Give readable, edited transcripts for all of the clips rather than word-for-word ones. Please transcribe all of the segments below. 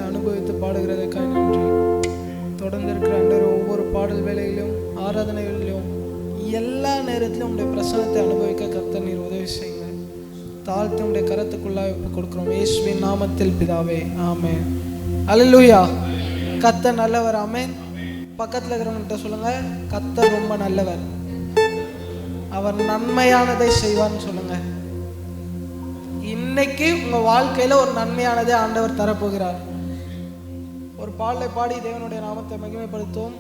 அனுபவித்து பாடுகிறதுக்காக நன்றி. தொடர்ந்து இருக்கிற ஆண்டவரே, ஒவ்வொரு பாடல் வேலையிலும் ஆராதனைகளிலும் எல்லா நேரத்திலும் உங்களுடைய பிரசன்னத்தை அனுபவிக்க கர்த்தர் நீர் உதவி செய்யுங்க. தாழ்த்தி உங்களுடைய கரத்துக்குள்ளாக ஒப்புக் கொடுக்கிறோம். இயேசுவின் நாமத்தில் பிதாவே, ஆமென். அல்லேலூயா. கர்த்தர் நல்லவர். ஆமென். பக்கத்தில் இருக்கிறவங்கள்ட்ட சொல்லுங்க, கர்த்தர் ரொம்ப நல்லவர், அவர் நன்மையானதை செய்வார்னு சொல்லுங்க. இன்னைக்கு உங்க வாழ்க்கையில ஒரு நன்மையானதை ஆண்டவர் தரப்போகிறார். ஒரு பாடலை பாடி தேவனுடைய நாமத்தை மகிமைப்படுத்துவோம்.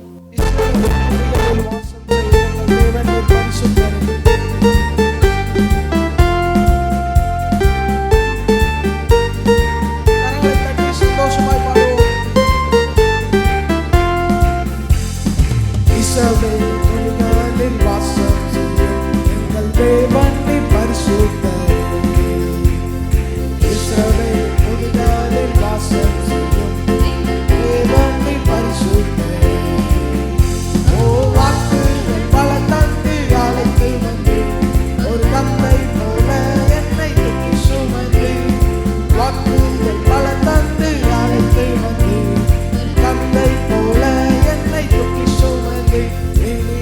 சந்தோஷமாய் பாடுவோம். இஸ்ரவேல் துதிகளில் வாசம் செய்யும் எங்கள் தேவன் நீர் பரிசுத்தரே. இஸ்ரவேல் துதிகளில் வாசம் செய்யும் தேவன் நீர் பரிசுத்தரே. ஓ வாக்குகள் பல தந்து அழைத்து வந்து ஒரு தந்தை போல என்னை தூக்கி சுமந்து, வாக்குகள் பல தந்து அழைத்து வந்து தந்தை போல என்னை தூக்கி சுமந்து, இனி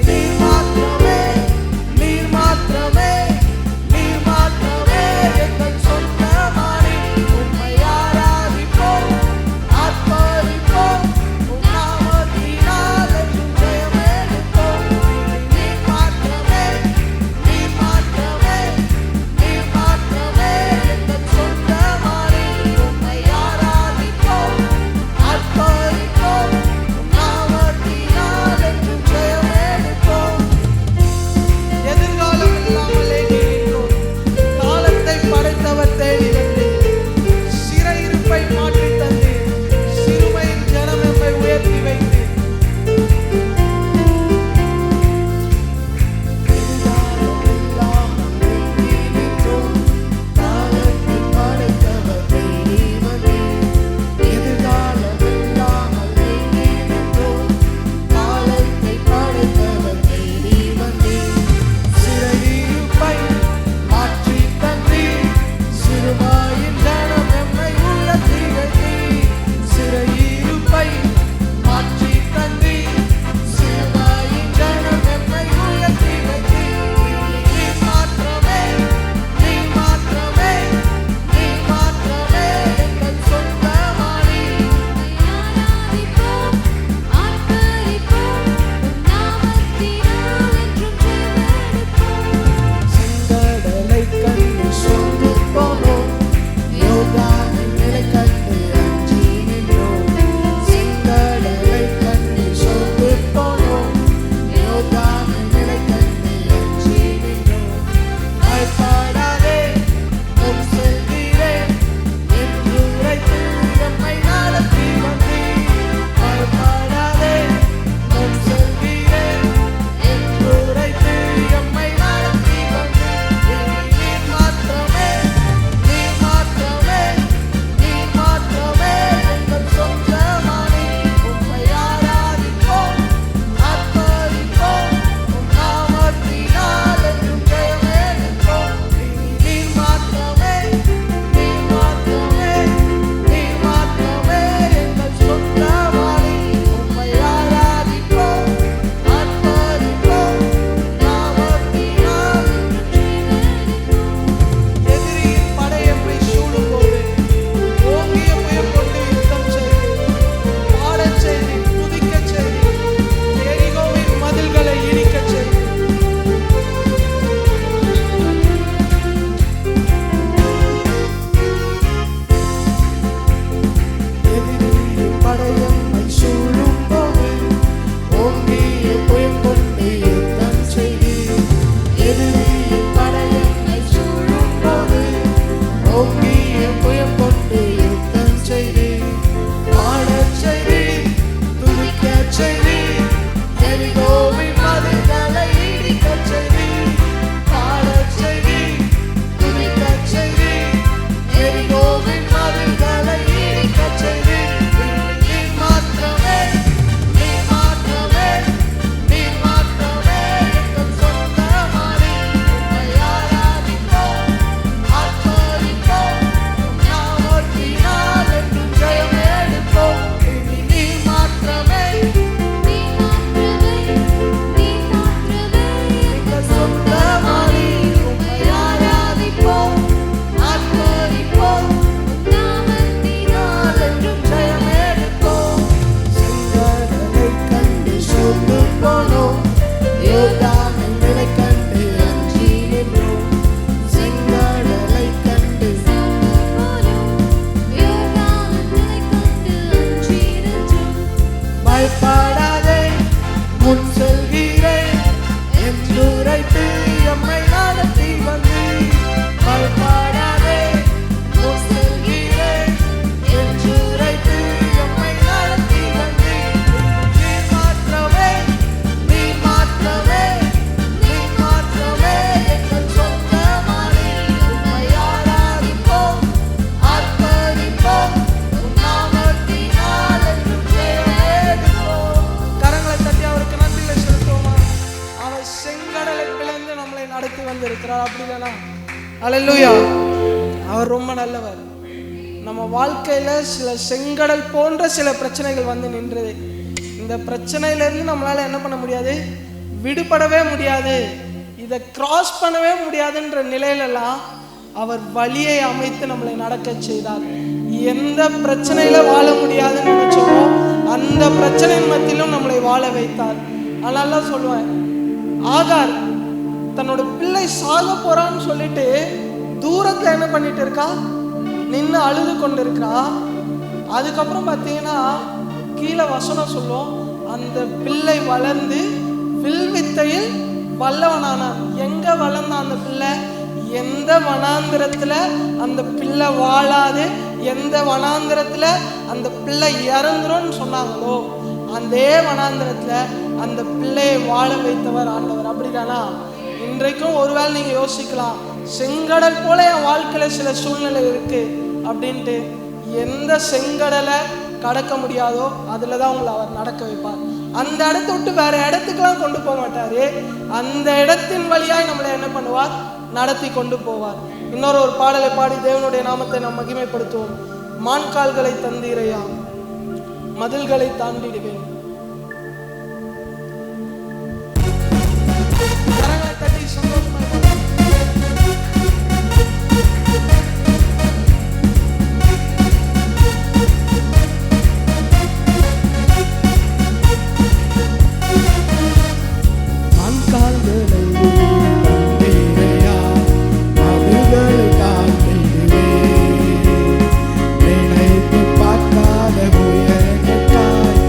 முன் செல்கிறேன் என்றுரைத்து எம்மை நடத்தி வந்தீர். பயப்படாதே முன் செல்கிறேன் என்றுரைத்து எம்மை நடத்தி வந்தீர். நீர் மாற்றவே நீர் மாற்றவே நீர் மாற்றவே எங்கள் சொந்தமானி. உம்மை ஆராதிப்போம் ஆர்ப்பரிப்போம் உம் நாமத்தினால் என்றும் ஜெயமெடுப்போம். கரங்களை தட்டி அவருக்கு நன்றிகளை செலுத்துவோமா? அவர் செங்கடலை பிளந்து நம்மளை நடத்தி வந்திருக்கிறார். அப்படிதானா? அல்லேலூயா. அவர் ரொம்ப நல்லவர். நம்ம வாழ்க்கையில சில செங்கடல் போன்ற சில பிரச்சனைகள் வந்து நின்றது. இந்த பிரச்சனையிலிருந்து நம்மளால என்ன பண்ண முடியாது? விடுபடவே முடியாது. இதை கிராஸ் பண்ணவே முடியாதுன்ற நிலையிலெல்லாம் அவர் வழியை அமைத்து நம்மளை நடக்க செய்தார். எந்த பிரச்சனையில வாழ முடியாதுன்னு நினைச்சோமோ அந்த பிரச்சனையின் மத்தியிலும் நம்மளை வாழ வைத்தார். அதனால சொல்லுவேன், ஆகார் தன்னோட பிள்ளை சாக போறான்னு சொல்லிட்டு தூரத்துல என்ன பண்ணிட்டு இருக்கா? நின்று அழுது கொண்டு இருக்கிறா. அதுக்கப்புறம் பார்த்தீங்கன்னா கீழே வசனம் சொல்லும், அந்த பிள்ளை வளர்ந்து வில்வித்தையில் வல்லவனானான். எங்க வளர்ந்தான் அந்த பிள்ளை? எந்த வனாந்திரத்துல அந்த பிள்ளை வாழாது, எந்த வனாந்திரத்துல அந்த பிள்ளை இறந்துரும்னு சொன்னாங்களோ அதே வனாந்திரத்துல அந்த பிள்ளையை வாழ வைத்தவர் ஆண்டவர். அப்படிதானா? இன்றைக்கும் ஒருவேளை நீங்க யோசிக்கலாம், செங்கடல் போல என் வாழ்க்கையில சில சூழ்நிலை இருக்கு அப்படின்ட்டு. எந்த செங்கடலை கடக்க முடியாதோ அதுலதான் உங்களை அவர் நடக்க வைப்பார். அந்த இடத்த விட்டு வேற இடத்துக்கெல்லாம் கொண்டு போக மாட்டாரு. அந்த இடத்தின் வழியாய் நம்மளை என்ன பண்ணுவார்? நடத்தி கொண்டு போவார். இன்னொரு பாடலை பாடி தேவனுடைய நாமத்தை நாம் மகிமைப்படுத்துவோம். மான்கால்களை தந்தீரையா, மதில்களை தாண்டிடுவேன். தட்டி சந்தோஷமா நினைத்து பார்க்காத உயரங்களுக்காய்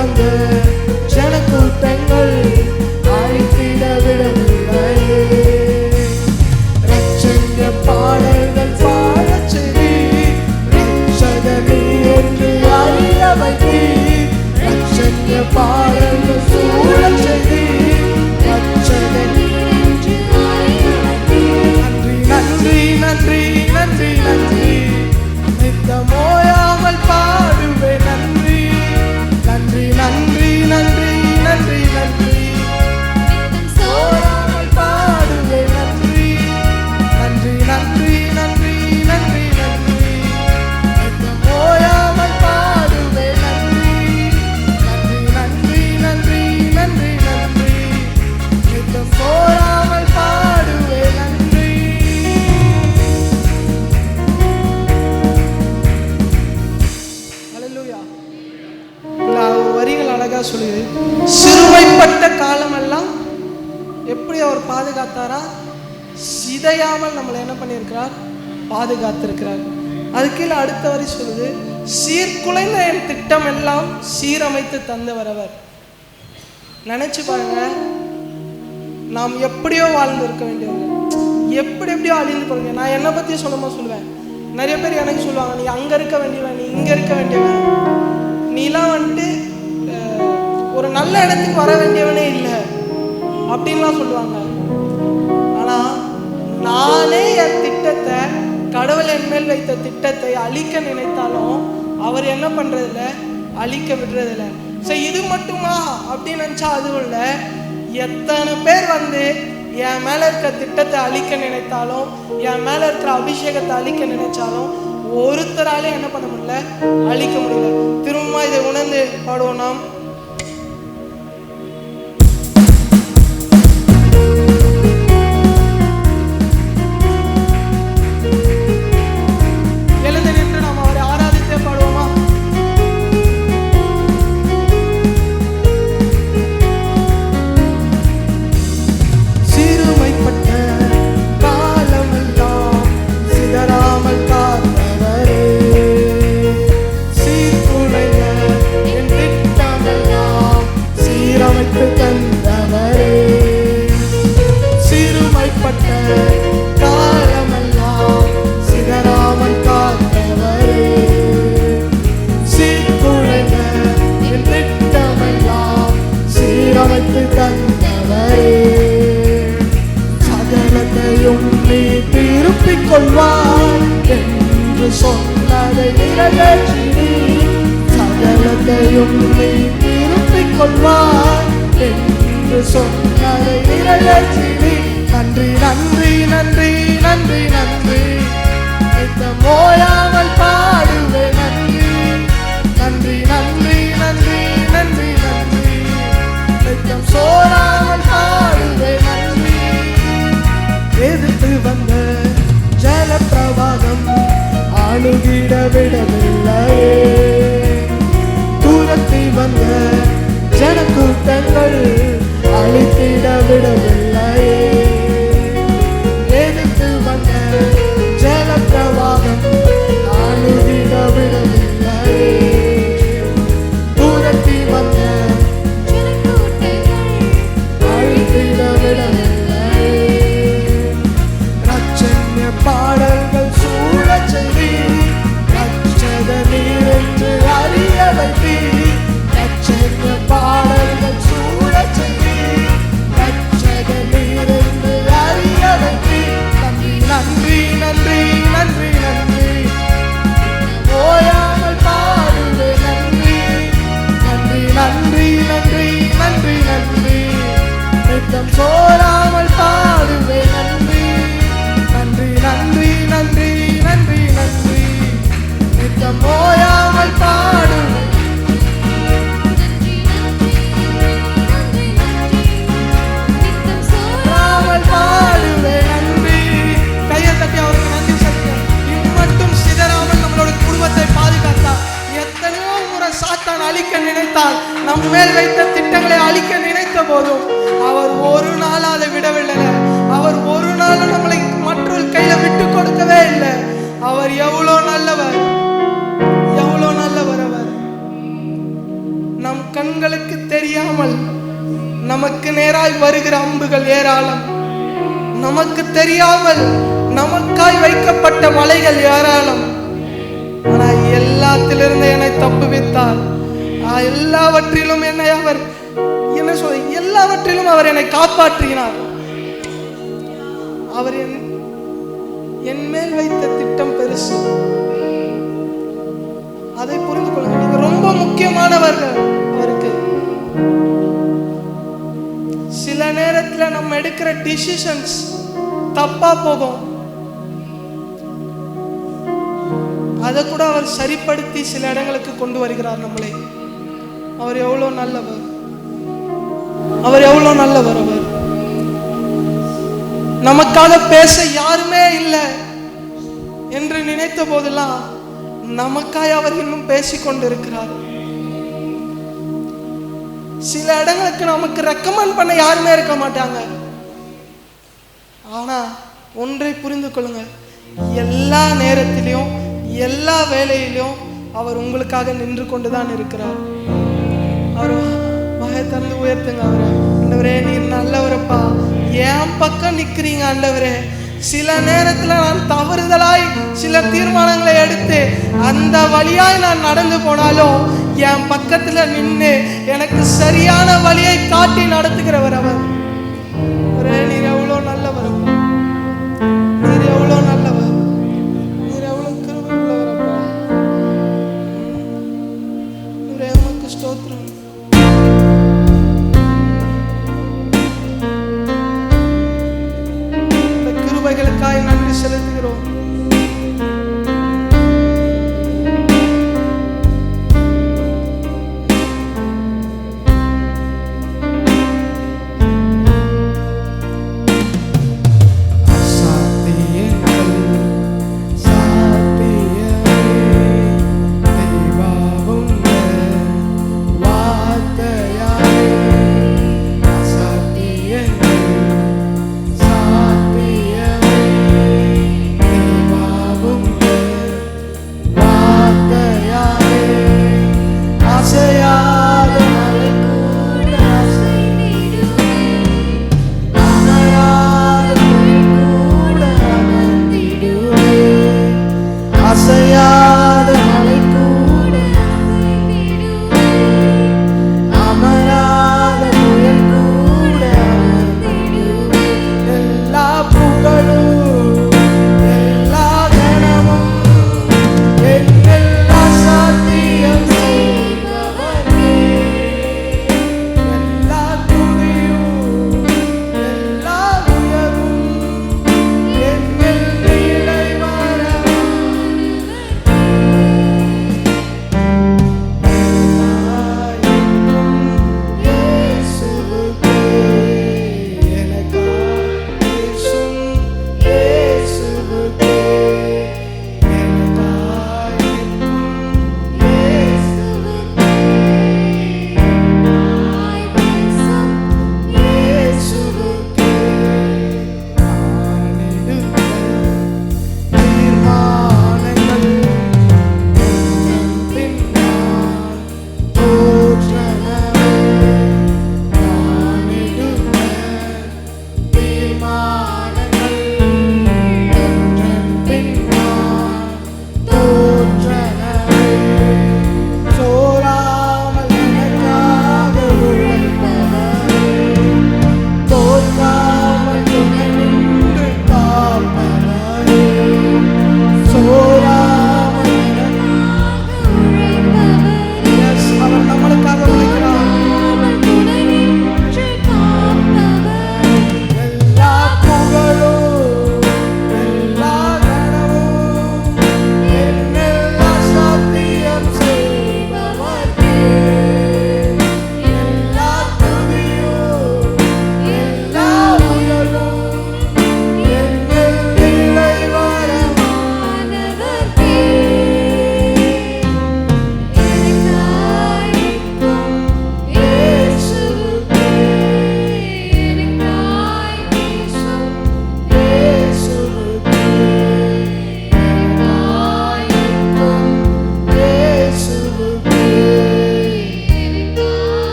வந்த ஜனக்கூட்டங்கள் அழித்திட விடவில்லையே. ரட்சண்ய பாடல்கள் பாடச் செய்தி ரட்சகனே என்று அறிய வைத்தி. ரட்சண்ய பாடல்கள் சூழச் செய்தி ரட்சகனே என்று அறிய வைத்தி. நன்றி நன்றி நன்றி நன்றி நித்தம் ஓயாமல் பாடுவே நன்றி. நன்றி நன்றி நன்றி நன்றி நன்றி ஓயாமல் பாடுவே நன்றி. நன்றி நன்றி நன்றி நன்றி நன்றி நித்தம் ஓயாமல் பாடுவே நன்றி. நன்றி நன்றி நன்றி நன்றி நன்றி நித்தம் ஓயாமல் பாடுவே நன்றி. ஹல்லேலூயா. வரிகள் அழகா சொல்லுது. சிறுமைப்பட்ட காலமெல்லாம் எப்படி அவர் பாதுகாத்தாரா? சிதையாமல் நம்மளை என்ன பண்ணியிருக்கிறார்? பாதுகாத்திருக்கிறார். அது கீழே அடுத்த வரி சொல்லுது, சீர்குலைந்த என் திட்டம் எல்லாம் சீரமைத்து தந்தவர் அவர். நினைச்சு பாருங்க, நாம் எப்படியோ வாழ்ந்து இருக்க வேண்டியவங்க, எப்படியோ அழிந்து போறீங்க. நான் என்னை பத்தி சொல்லுவேன். நிறைய பேர் எனக்கு சொல்லுவாங்க, நீ அங்க இருக்க வேண்டியவன், நீ இங்க இருக்க வேண்டியவன், நீலாம் வந்துட்டு ஒரு நல்ல இடத்துக்கு வர வேண்டியவனே இல்லை அப்படின்லாம் சொல்லுவாங்க. ஆனா நானே என் திட்டத்தை, கடவுள் என் மேல் வைத்த திட்டத்தை அழிக்க நினைத்தாலும் அவர் என்ன பண்றதில்ல, அழிக்க விடுறதில்ல. சரி, இது மட்டுமா அப்படின்னு நினைச்சா அதுவும் இல்லை. எத்தனை பேர் வந்து என் மேல இருக்கிற திட்டத்தை அழிக்க நினைத்தாலும், என் மேல இருக்கிற அபிஷேகத்தை அழிக்க நினைச்சாலும் ஒருத்தராலே என்ன பண்ண முடியல, அழிக்க முடியல. திரும்ப இதை உணர்ந்து பாடுவோம் நாம். எழுந்து நின்று நாம் அவரை ஆராதித்தே பாடுவோமா? சிறுமைப்பட்ட காலமெல்லாம் சிதறாமல் காத்தவரே. சீர்குலைந்த என் திட்டமெல்லாம் சீரமைத்து தந்தவரே. சிறுமைப்பட்ட காலமெல்லாம் சிதறாமல் காத்தவரே. சீர்குலைந்த என் திட்டமெல்லாம் சீரமைத்து தந்தவரே. சகலத்தையும் நீ திருப்பிக் கொள்வாய் என்று சொன்னதை நிறைவேற்றி. சகலத்தையும் நீ திருப்பிக் கொள்வாய் என்று சொன்னதை நிறைவேற்றி. நன்றி நன்றி நன்றி நன்றி நன்றி நித்தம் ஓயாமல் பாடுவே நன்றி. நன்றி நன்றி நன்றி நன்றி நன்றி நித்தம் சோராமல் பாடுவே நன்றி. எதிர்த்து வந்த ஜல பிரவாகம் அணுகிட விடவில்லையே. தூரத்தி வந்த ஜனக்கூட்டங்கள் அழித்திட விடவில்லையே. எதிர்த்து வந்த ஜல பிரவாகம் அணுகிட விடவில்லையே. தூரத்தி வந்த அழித்திட விடவில்லையே. ரட்சண்ய பாடல்கள் சூழச் செய்தி ரட்சக நீர் என்று அறிய வைத்தி. ரட்சண்ய பாடல்கள் சூழச் செய்தி ரட்சக நீர் என்று அறிய வைத்தி. நன்றி நன்றி நன்றி நன்றி ஓயாமல் பாடுவே நன்றி. நன்றி நன்றி நன்றி நன்றி நன்றி நித்தம் சோராமல் பாடுவே நன்றி. நன்றி நன்றி நன்றி நன்றி நன்றி நித்தம் ஓயாமல் பாடுவே. பாடுவே நன்றி. கையை தட்டி அவருக்கு நன்றி சொல்லுங்க. இம்மட்டும் சிதறாமல் நம்மளோட குடும்பத்தை பாதுகாத்தார். எத்தனையோ முறை சாத்தான் அழிக்க நினைத்தால், நம் மேல் வைத்த திட்டங்களை அழிக்க நினைத்த போதும் அவர் ஒரு நாள் அதை விடவில்லை. அவர் ஒரு நாள் நம்மளை மற்றொரு கையில விட்டு கொடுக்கவே இல்லை. அவர் எவ்வளோ நல்லவர், எவ்வளோ நல்லவர். அவர் நம் கண்களுக்கு தெரியாமல் நமக்கு நேராய் வருகிற அம்புகள் ஏராளம். நமக்கு தெரியாமல் நமக்காய் வைக்கப்பட்ட மலைகள் ஏராளம். ஆனா எல்லாத்திலிருந்து என்னை தப்புவித்தார். எல்லாவற்றிலும் என்னை அவர் என்ன சொல்ல, எல்லாவற்றிலும் அவர் என்னை காப்பாற்றினார். அவர் என் மேல் வைத்த திட்டம் பெருசு. அதை புரிந்து கொள்ளுங்க. நீங்க ரொம்ப முக்கியமானவர்கள் அவருக்கு. சில நேரத்துல நம்ம எடுக்கிற டிசிஷன்ஸ் தப்பா போகும். அதை கூட அவர் சரிப்படுத்தி சில இடங்களுக்கு கொண்டு வருகிறார் நம்மளை. அவர் எவ்வளவு நல்லவர், அவர் எவ்வளவு நல்லவர். அவர் நமக்காக பேச யாருமே இல்லை என்று நினைத்த போதெல்லாம் நமக்காய் அவர் இன்னும் பேசிக்கொண்டிருக்கிறார். சில இடங்களுக்கு நமக்கு ரெக்கமெண்ட் பண்ண யாருமே இருக்க மாட்டாங்க. ஆனா ஒன்றை புரிந்து கொள்ளுங்க, எல்லா நேரத்திலையும் எல்லா வேலையிலும் அவர் உங்களுக்காக நின்று கொண்டுதான் இருக்கிறார். அவர் வாயை திறந்து உயர்த்துங்க. அவரை, ஆண்டவரே நீர் நல்லவரப்பா, என் பக்கம் நிக்கிறீங்க ஆண்டவரே. சில நேரத்துல நான் தவறுதலாய் சில தீர்மானங்களை எடுத்து அந்த வழியாய் நான் நடந்து போனாலும் என் பக்கத்துல நின்று எனக்கு சரியான வழியை காட்டி நடத்துகிறவர் அவர். நீர் எவ்வளோ நல்லவர், நீர் எவ்வளோ நல்லவர், நீர் எவ்வளோ கிருபை உள்ளவரப்பா. உமக்கு ஸ்தோத்திரம். கிருபைகளுக்காய் நன்றி செலுத்துகிறோம்.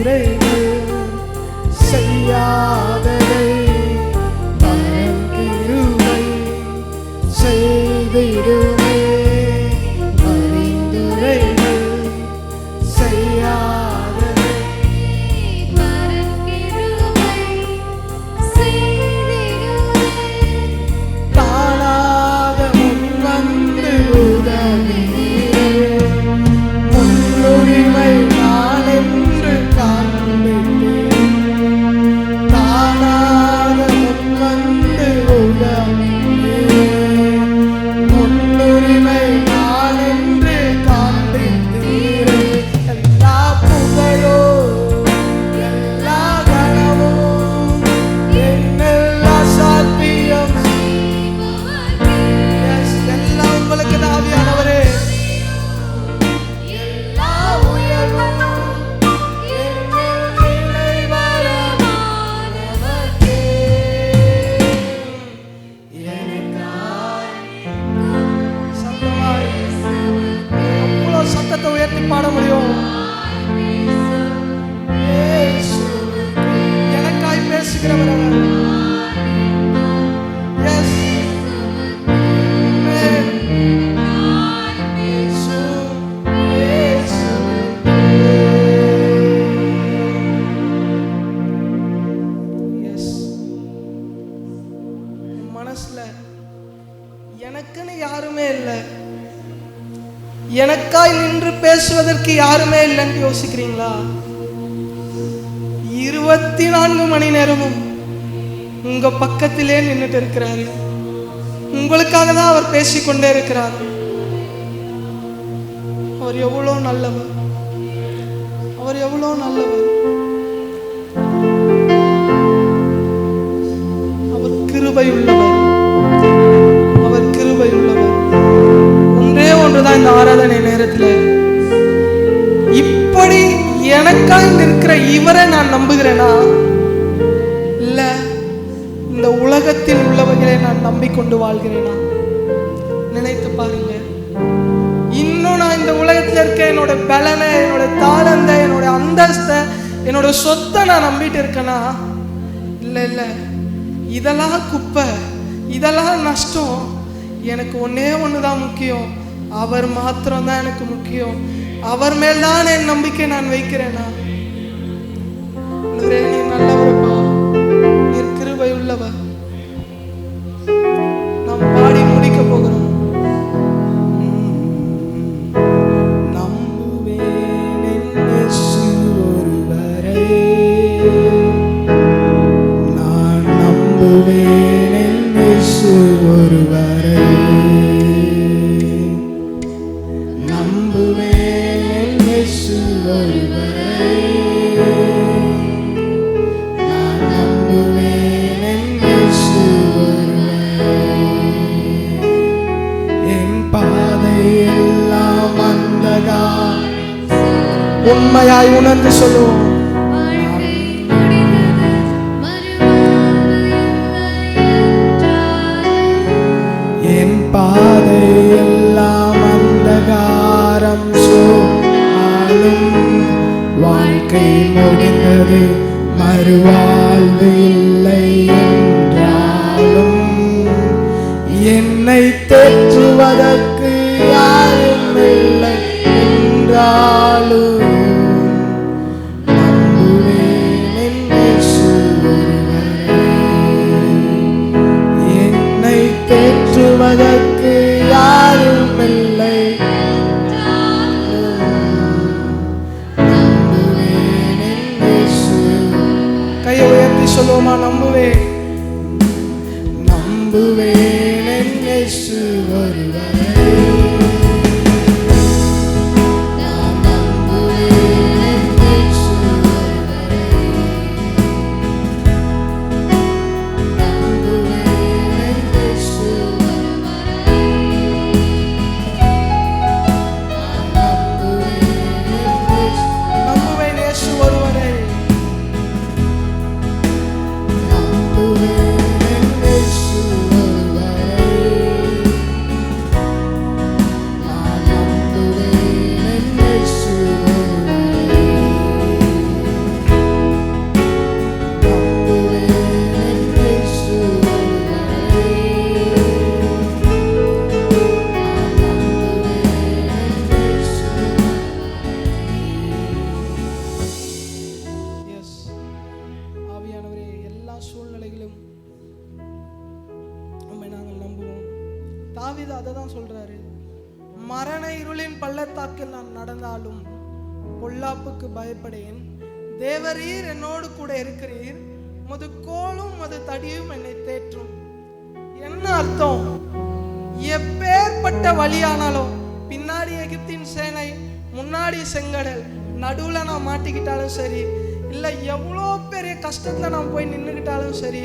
பரிந்துரைகள் செய்யாததை பரங்கிருவை செய்திடுமே. பரிந்துரைகள் செய்யாததை தானாக முன்வந்து உதவியே. முன்னுரிமை நான் என்று காண்பித்தேன். தானாக முன்வந்து உதவியே. முன்னுரிமை நான் என்று காண்பித்தீரே. எல்லா புகழோ எல்லா கனமும் என்னெல்லா சாத்தியம் எல்லாம் உங்களுக்கு தாவியானவரே. எல்லா உயர்வும் என்னில் இணைவரமானவர்க்கே. எனக்காய் சத்தமாய் எவ்வளவு சத்தத்தை உயர்த்தி பாட முடியும்? இயேசுவுக்கு எனக்காய் பேசுகிறவர் அவர். Yes. Amen. இயேசு, இயேசுவுக்கு. Yes. என் மனசுல எனக்குன்னு யாருமே இல்லை, எனக்காய் நின்று பேசுவதற்கு யாருமே இல்லைன்னு யோசிக்கிறீங்களா? 24 மணி நேரமும் உங்க பக்கத்திலே நின்றுட்டு இருக்கிறாரு. உங்களுக்காக தான் அவர் பேசிக்கொண்டே இருக்கிறார். அவர் எவ்வளோ நல்லவர், அவர் எவ்வளோ நல்லவர். அவர் கிருபை உள்ளவர், அவர் கிருபை உள்ளவர். ஒன்றே ஒன்றுதான் இந்த ஆராதனை நேரத்தில், இப்படி எனக்காக நிற்கிற இவரை நான் நம்புகிறேனா இல்ல இந்த உலகத்தில் உள்ளவர்களை நான் நம்பிக்கொண்டு வாழ்கிறேனா? நினைத்து பாருங்க. இன்னும் நான் இந்த உலகத்தில் இருக்க என்னோட பலனை, என்னோட தாளந்தை, என்னோட அந்தஸ்தை, என்னோட சொத்தை நான் நம்பிட்டு இருக்கேனா? இல்ல இல்ல, இதெல்லாம் குப்பை, இதெல்லாம் நஷ்டம். எனக்கு ஒன்னே ஒண்ணுதான் முக்கியம், அவர் மாத்திரம் தான் எனக்கு முக்கியம். அவர் மேல்தான் என் நம்பிக்கை நான் வைக்கிறேனா? நீ நல்லவரப்பா, நீர் கிருபை உள்ளவர். நாம் பாடி முடிக்க போகிறோம். நம்புவேன் என் இயேசு ஒருவரே, நான் நம்புவேன் என் இயேசு ஒருவரே. நம்புவேன் என் இயேசு ஒருவரே, நான் நம்புவேன் என் இயேசு ஒருவரே. என் பாதை எல்லாம் அந்தகாரம். உண்மையாய் உணர்ந்து சொல்லுவோம். என் பாதை எல்லாம் அந்தகாரம் சூழும். வாழ்க்கை முடிந்தது, மறுவாழ்வு இல்லை என்றாலும் என்னை தேற்றுவதற்கு யாரும் இல்லை என்றாலும் நம்புவேன் என் இயேசு ஒருவரே. என்னை தேற்றுவதற்கு யாரும் இல்லை. நம்புவேன் என் இயேசு. கையை உயர்த்தி சொல்லுவோமா? நம்புவேன், நம்புவேன் என் இயேசு ஒருவரே. நான் நம்புவேன் என் இயேசு ஒருவரே. நம்புவேன் என் இயேசு ஒருவரே. அதை தான் சொல்றாரு. மரண இருளின் பள்ளத்தாக்கில் நான் நடந்தாலும் பொல்லாப்புக்கு பயப்படேன், தேவரீர் என்னோடு கூட இருக்கிறீர், உமது கோலும் உமது தடியும் என்னை தேற்றும். என்ன அர்த்தம்? எப்பேற்பட்ட வழியானாலும், பின்னாடி எகிப்தின் சேனை, முன்னாடி செங்கடல், நடுவுல நான் மாட்டிக்கிட்டாலும் சரி, இல்ல எவ்வளோ பெரிய கஷ்டத்துல நான் போய் நின்றுக்கிட்டாலும் சரி,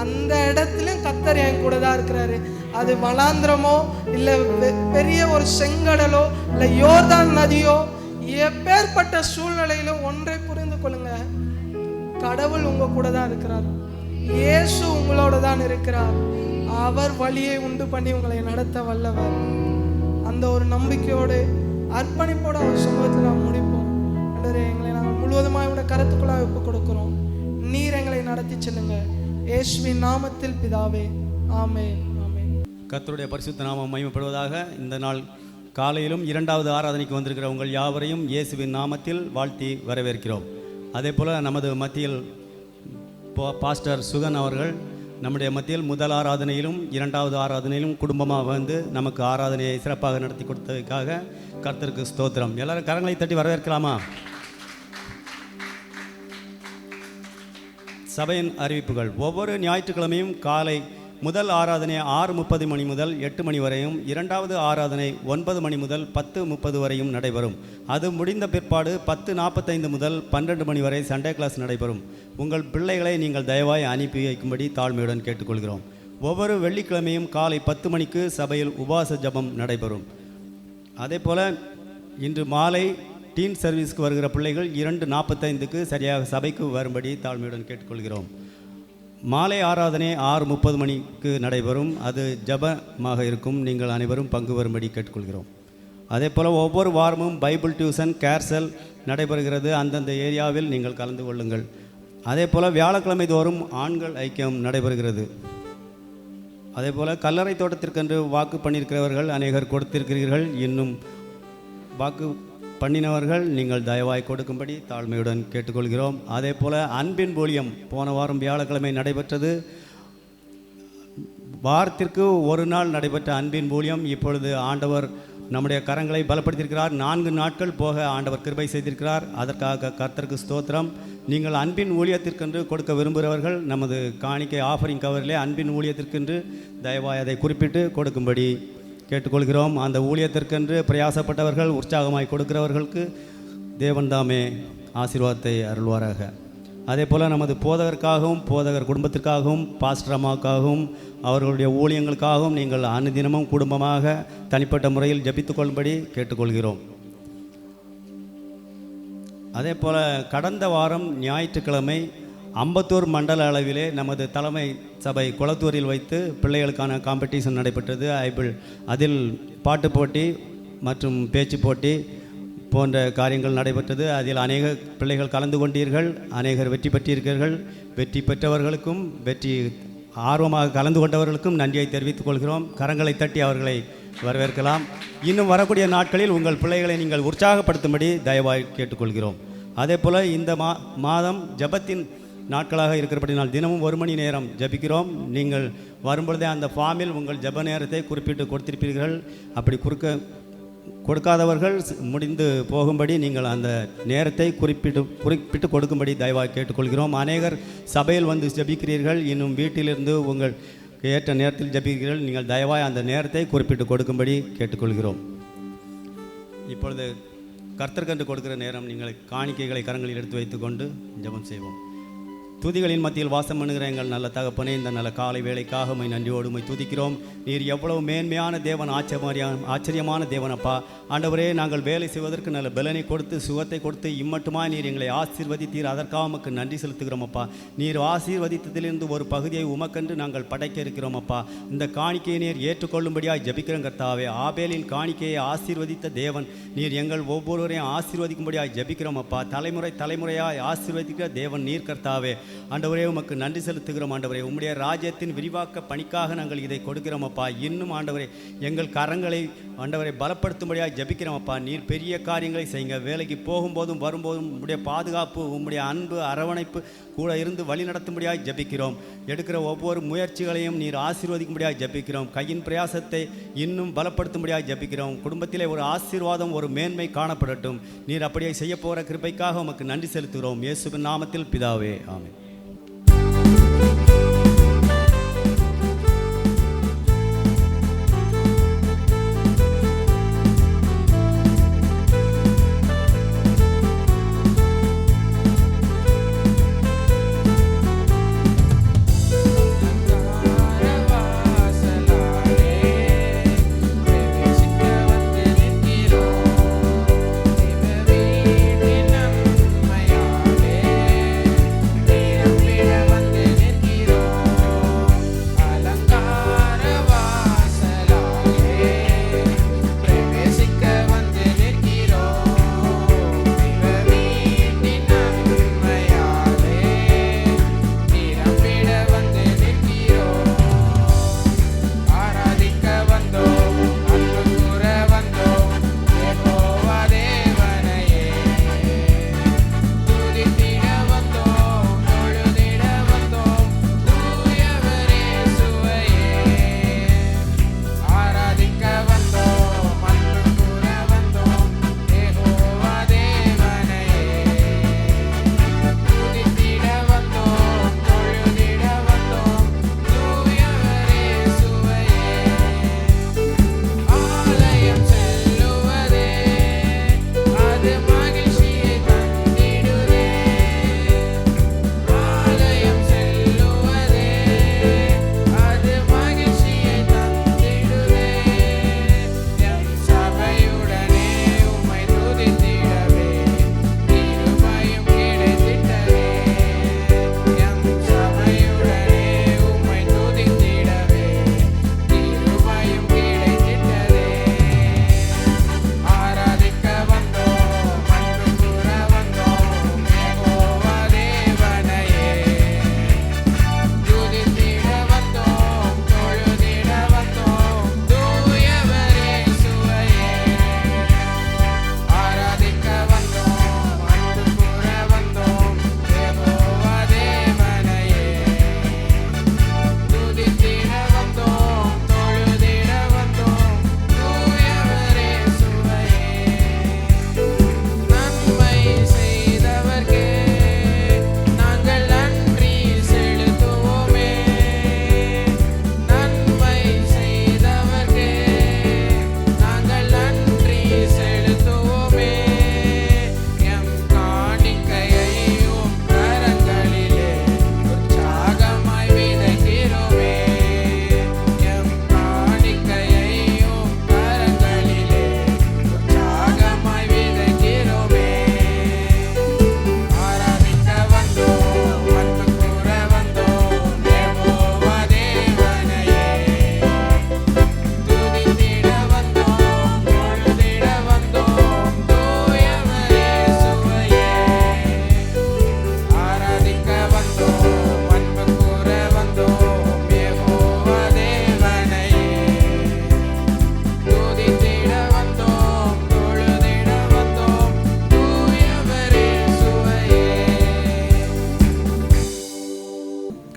அந்த இடத்துலயும் கர்த்தர் என் கூட தான் இருக்கிறாரு. அது வனாந்திரமோ இல்ல பெரிய ஒரு செங்கடலோ இல்ல யோர்தான் நதியோ, எப்பேற்பட்ட சூழ்நிலையிலும் ஒன்றை புரிந்து கொள்ளுங்க, கடவுள் உங்க கூட தான் இருக்கிறார். இயேசு உங்களோட தான் இருக்கிறார். அவர் வழியை உண்டு பண்ணி உங்களை நடத்த வல்லவர். அந்த ஒரு நம்பிக்கையோடு அர்ப்பணிப்போடு அவர் சமூகத்தில் நாம் முடிப்போம். எங்களை நாங்கள் முழுவதுமாக உடைய கருத்துக்குள்ளாக ஒப்புக் கொடுக்கிறோம். நீர் எங்களை நடத்தி செல்லுங்க. இயேசுவின் நாமத்தில் பிதாவே, ஆமென். ஆமென். கர்த்தருடைய பரிசுத்த நாமம் மகிமைப்படுவதாக. இந்த நாள் காலையிலும் இரண்டாவது ஆராதனைக்கு வந்திருக்கிற உங்கள் யாவரையும் இயேசுவின் நாமத்தில் வாழ்த்தி வரவேற்கிறோம். அதே போல் நமது மத்தியில் பாஸ்டர் சுகன் அவர்கள் நம்முடைய மத்தியில் முதல் ஆராதனையிலும் இரண்டாவது ஆராதனையிலும் குடும்பமாக வந்து நமக்கு ஆராதனையை சிறப்பாக நடத்தி கொடுத்ததுக்காக கர்த்தருக்கு ஸ்தோத்திரம். எல்லாரும் கரங்களை தட்டி வரவேற்கலாமா? சபையின் அறிவிப்புகள். ஒவ்வொரு ஞாயிற்றுக்கிழமையும் காலை முதல் ஆராதனை 6:30 மணி முதல் 8 மணி வரையும், இரண்டாவது ஆராதனை 9 மணி முதல் 10:30 வரையும் நடைபெறும். அது முடிந்த பிற்பாடு 10:45 முதல் 12 மணி வரை சண்டே கிளாஸ் நடைபெறும். உங்கள் பிள்ளைகளை நீங்கள் தயவாய் அனுப்பி வைக்கும்படி தாழ்மையுடன் கேட்டுக்கொள்கிறோம். ஒவ்வொரு வெள்ளிக்கிழமையும் காலை 10 மணிக்கு சபையில் உபவாச ஜபம் நடைபெறும். அதே போல் இன்று மாலை டீன் சர்வீஸ்க்கு வருகிற பிள்ளைகள் 2:45க்கு சரியாக சபைக்கு வரும்படி தாழ்மையுடன் கேட்டுக்கொள்கிறோம். மாலை ஆராதனை 6:30 மணிக்கு நடைபெறும். அது ஜபமாக இருக்கும். நீங்கள் அனைவரும் பங்கு வரும்படி கேட்டுக்கொள்கிறோம். அதே போல் ஒவ்வொரு வாரமும் பைபிள் டியூஷன் கேர்சல் நடைபெறுகிறது. அந்தந்த ஏரியாவில் நீங்கள் கலந்து கொள்ளுங்கள். அதே போல் வியாழக்கிழமை தோறும் ஆண்கள் ஐக்கியம் நடைபெறுகிறது. அதே போல் கல்லறை தோட்டத்திற்கென்று வாக்கு பண்ணியிருக்கிறவர்கள் அநேகர் கொடுத்திருக்கிறீர்கள். இன்னும் வாக்கு பண்ணினவர்கள் நீங்கள் தயவாய் கொடுக்கும்படி தாழ்மையுடன் கேட்டுக்கொள்கிறோம். அதே போல் அன்பின் ஊழியம் போன வாரம் வியாழக்கிழமை நடைபெற்றது. வாரத்திற்கு ஒரு நாள் நடைபெற்ற அன்பின் ஊழியம் இப்பொழுது ஆண்டவர் நம்முடைய கரங்களை பலப்படுத்தியிருக்கிறார். 4 நாட்கள் போக ஆண்டவர் கிருபை செய்திருக்கிறார். அதற்காக கர்த்தருக்கு ஸ்தோத்திரம். நீங்கள் அன்பின் ஊழியத்திற்கென்று கொடுக்க விரும்புகிறவர்கள் நமது காணிக்கை ஆஃபரிங் கவரிலே அன்பின் ஊழியத்திற்கென்று தயவாய் அதை குறிப்பிட்டு கொடுக்கும்படி கேட்டுக்கொள்கிறோம். அந்த ஊழியத்திற்கென்று பிரயாசப்பட்டவர்கள் உற்சாகமாய் கொடுக்கிறவர்களுக்கு தேவன் தாமே ஆசீர்வாதத்தை அருள்வாராக. அதே போல் நமது போதகருக்காகவும் போதகர் குடும்பத்திற்காகவும் பாஸ்டர் அம்மாவுக்காகவும் அவர்களுடைய ஊழியங்களுக்காகவும் நீங்கள் அனுதினமும் குடும்பமாக தனிப்பட்ட முறையில் ஜெபித்துக்கொள்ளும்படி கேட்டுக்கொள்கிறோம். அதே போல் கடந்த வாரம் ஞாயிற்றுக்கிழமை அம்பத்தூர் மண்டல அளவிலே நமது தலைமை சபை குளத்தூரில் வைத்து பிள்ளைகளுக்கான காம்படிஷன் நடைபெற்றது. அதில் பாட்டு போட்டி மற்றும் பேச்சு போட்டி போன்ற காரியங்கள் நடைபெற்றது. அதில் அநேக பிள்ளைகள் கலந்து கொண்டீர்கள். அநேகர் வெற்றி பெற்றீர்கள். வெற்றி பெற்றவர்களுக்கும் ஆர்வமாக கலந்து கொண்டவர்களுக்கும் நன்றியை தெரிவித்துக் கொள்கிறோம். கரங்களை தட்டி அவர்களை வரவேற்கலாம். இன்னும் வரக்கூடிய நாட்களில் உங்கள் பிள்ளைகளை நீங்கள் உற்சாகப்படுத்தும்படி தயவாய் கேட்டுக்கொள்கிறோம். அதே போல் இந்த மாதம் ஜபத்தின் நாட்களாக இருக்கிறபடினால் தினமும் 1 மணி நேரம் ஜபிக்கிறோம். நீங்கள் வரும்பொழுதே அந்த ஃபார்மில் உங்கள் ஜப நேரத்தை குறிப்பிட்டு கொடுத்திருப்பீர்கள். அப்படி கொடுக்காதவர்கள் முடிந்து போகும்படி நீங்கள் அந்த நேரத்தை குறிப்பிட்டு கொடுக்கும்படி தயவாக கேட்டுக்கொள்கிறோம். அநேகர் சபையில் வந்து ஜபிக்கிறீர்கள். இன்னும் வீட்டிலிருந்து உங்கள் ஏற்ற நேரத்தில் ஜபிக்கிறீர்கள். நீங்கள் தயவாய் அந்த நேரத்தை குறிப்பிட்டு கொடுக்கும்படி கேட்டுக்கொள்கிறோம். இப்பொழுது கர்த்தர்கென்று கொடுக்கிற நேரம். நீங்கள் காணிக்கைகளை கரங்களில் எடுத்து வைத்துக்கொண்டு ஜெபம் செய்வோம். துதிகளின் மத்தியில் வாசம் பண்ணுகிற எங்கள் நல்ல தகப்பனே, இந்த நல்ல காலை வேளைக்காக உம்மை நன்றியோடு உம்மை துதிக்கிறோம். நீர் எவ்வளவு மேன்மையான தேவன், ஆச்சரியமான தேவனப்பா. ஆண்டவரே, நாங்கள் வேலை செய்வதற்கு நல்ல பலனை கொடுத்து சுகத்தை கொடுத்து இம்மட்டுமா நீர் எங்களை ஆசீர்வதித்தீர். அதற்காக உமக்கு நன்றி செலுத்துகிறோம் அப்பா. நீர் ஆசீர்வதித்ததிலிருந்து ஒரு பகுதியை உமக்கென்று நாங்கள் படைக்க இருக்கிறோம் அப்பா. இந்த காணிக்கையை நீர் ஏற்றுக்கொள்ளும்படியாக ஜபிக்கிறோம் கர்த்தாவே. ஆபேலின் காணிக்கையை ஆசீர்வதித்த தேவன் நீர் எங்கள் ஒவ்வொருவரையும் ஆசீர்வதிக்கும்படியாக ஜபிக்கிறோம் அப்பா. தலைமுறையாய் ஆசீர்வதிக்கிற தேவன் நீர் கர்த்தாவே. ஆண்டவரே உமக்கு நன்றி செலுத்துகிறோம். ஆண்டவரே உம்முடைய ராஜ்யத்தின் விரிவாக்க பணிக்காக நாங்கள் இதை கொடுக்கிறோம் அப்பா. இன்னும் ஆண்டவரே எங்கள் கரங்களை ஆண்டவரை பலப்படுத்தும்படியாக ஜெபிக்கிறோம் அப்பா. நீர் பெரிய காரியங்களை செய்யுங்க. வேலைக்கு போகும்போதும் வரும்போதும் உம்முடைய பாதுகாப்பு, உம்முடைய அன்பு, அரவணைப்பு கூட இருந்து வழி நடத்தும்படியாக ஜெபிக்கிறோம். எடுக்கிற ஒவ்வொரு முயற்சிகளையும் நீர் ஆசீர்வதிக்கும்படியாக ஜெபிக்கிறோம். கையின் பிரயாசத்தை இன்னும் பலப்படுத்தும்படியாக ஜெபிக்கிறோம். குடும்பத்திலே ஒரு ஆசீர்வாதம், ஒரு மேன்மை காணப்படட்டும். நீர் அப்படியே செய்ய போகிற கிருபைக்காக உமக்கு நன்றி செலுத்துகிறோம். இயேசுவின் நாமத்தில் பிதாவே, ஆமென்.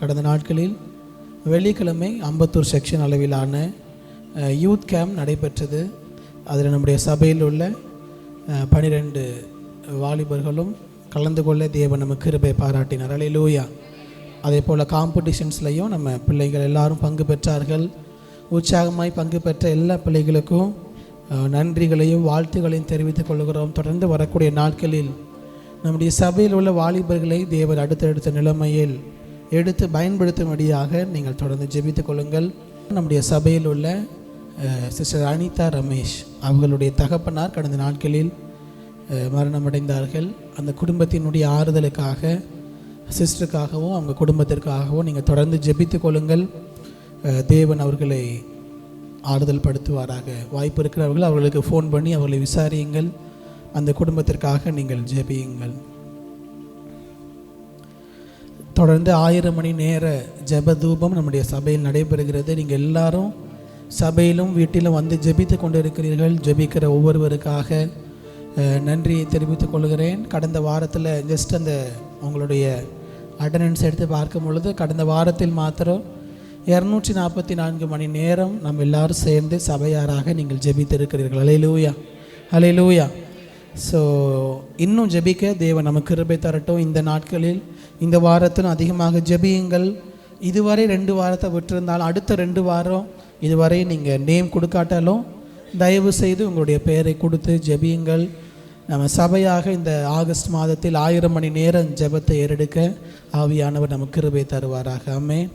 கடந்த நாட்களில் வெள்ளிக்கிழமை அம்பத்தூர் செக்ஷன் அளவிலான யூத் கேம்ப் நடைபெற்றது. அதில் நம்முடைய சபையில் உள்ள 12 வாலிபர்களும் கலந்து கொள்ள தேவன் நம்ம கிருபை பாராட்டினார். அல்லேலூயா. அதே போல் காம்படிஷன்ஸ்லையும் நம்ம பிள்ளைகள் எல்லாரும் பங்கு பெற்றார்கள். உற்சாகமாய் பங்கு பெற்ற எல்லா பிள்ளைகளுக்கும் நன்றிகளையும் வாழ்த்துக்களையும் தெரிவித்துக் கொள்கிறோம். தொடர்ந்து வரக்கூடிய நாட்களில் நம்முடைய சபையில் உள்ள வாலிபர்களை தேவன் அடுத்தடுத்த நிலைமையில் எடுத்து பயன்படுத்தும்படியாக நீங்கள் தொடர்ந்து ஜெபித்துக் கொள்ளுங்கள். நம்முடைய சபையில் உள்ள சிஸ்டர் அனிதா ரமேஷ் அவர்களுடைய தகப்பனார் கடந்த நாட்களில் மரணமடைந்தார்கள். அந்த குடும்பத்தினுடைய ஆறுதலுக்காக சிஸ்டருக்காகவும் அவங்க குடும்பத்திற்காகவும் நீங்கள் தொடர்ந்து ஜெபித்துக் கொள்ளுங்கள். தேவன் அவர்களை ஆறுதல் படுத்துவாராக. வாய்ப்பு இருக்கிறவர்கள் அவர்களுக்கு ஃபோன் பண்ணி அவர்களை விசாரியுங்கள். அந்த குடும்பத்திற்காக நீங்கள் ஜெபியுங்கள். தொடர்ந்து 1000 மணி நேர ஜெப தூபம் நம்முடைய சபையில் நடைபெறுகிறது. நீங்கள் எல்லாரும் சபையிலும் வீட்டிலும் வந்து ஜெபித்து கொண்டு இருக்கிறீர்கள். ஜெபிக்கிற ஒவ்வொருவருக்காக நன்றியை தெரிவித்துக் கொள்கிறேன். கடந்த வாரத்தில் ஜஸ்ட் அந்த உங்களுடைய அட்டண்டன்ஸ் எடுத்து பார்க்கும் பொழுது கடந்த வாரத்தில் மாத்திரம் 244 மணி நேரம் நம்ம எல்லாரும் சேர்ந்து சபையாராக நீங்கள் ஜெபித்திருக்கிறீர்கள். அல்லேலூயா, அல்லேலூயா. ஸோ இன்னும் ஜெபிக்க தேவன் நமக்கு கிருபை தரட்டும். இந்த நாட்களில் இந்த வாரத்திலும் அதிகமாக ஜெபியுங்கள். இதுவரை 2 வாரத்தை விட்டிருந்தாலும் அடுத்த 2 வாரம் இதுவரை நீங்கள் நேம் கொடுக்காட்டாலும் தயவு செய்து உங்களுடைய பெயரை கொடுத்து ஜெபியுங்கள். நம்ம சபையாக இந்த ஆகஸ்ட் மாதத்தில் 1000 மணி நேரம் ஜெபத்தை ஏறெடுக்க ஆவியானவர் நமக்கு கிருபை தருவாராக. ஆமென்,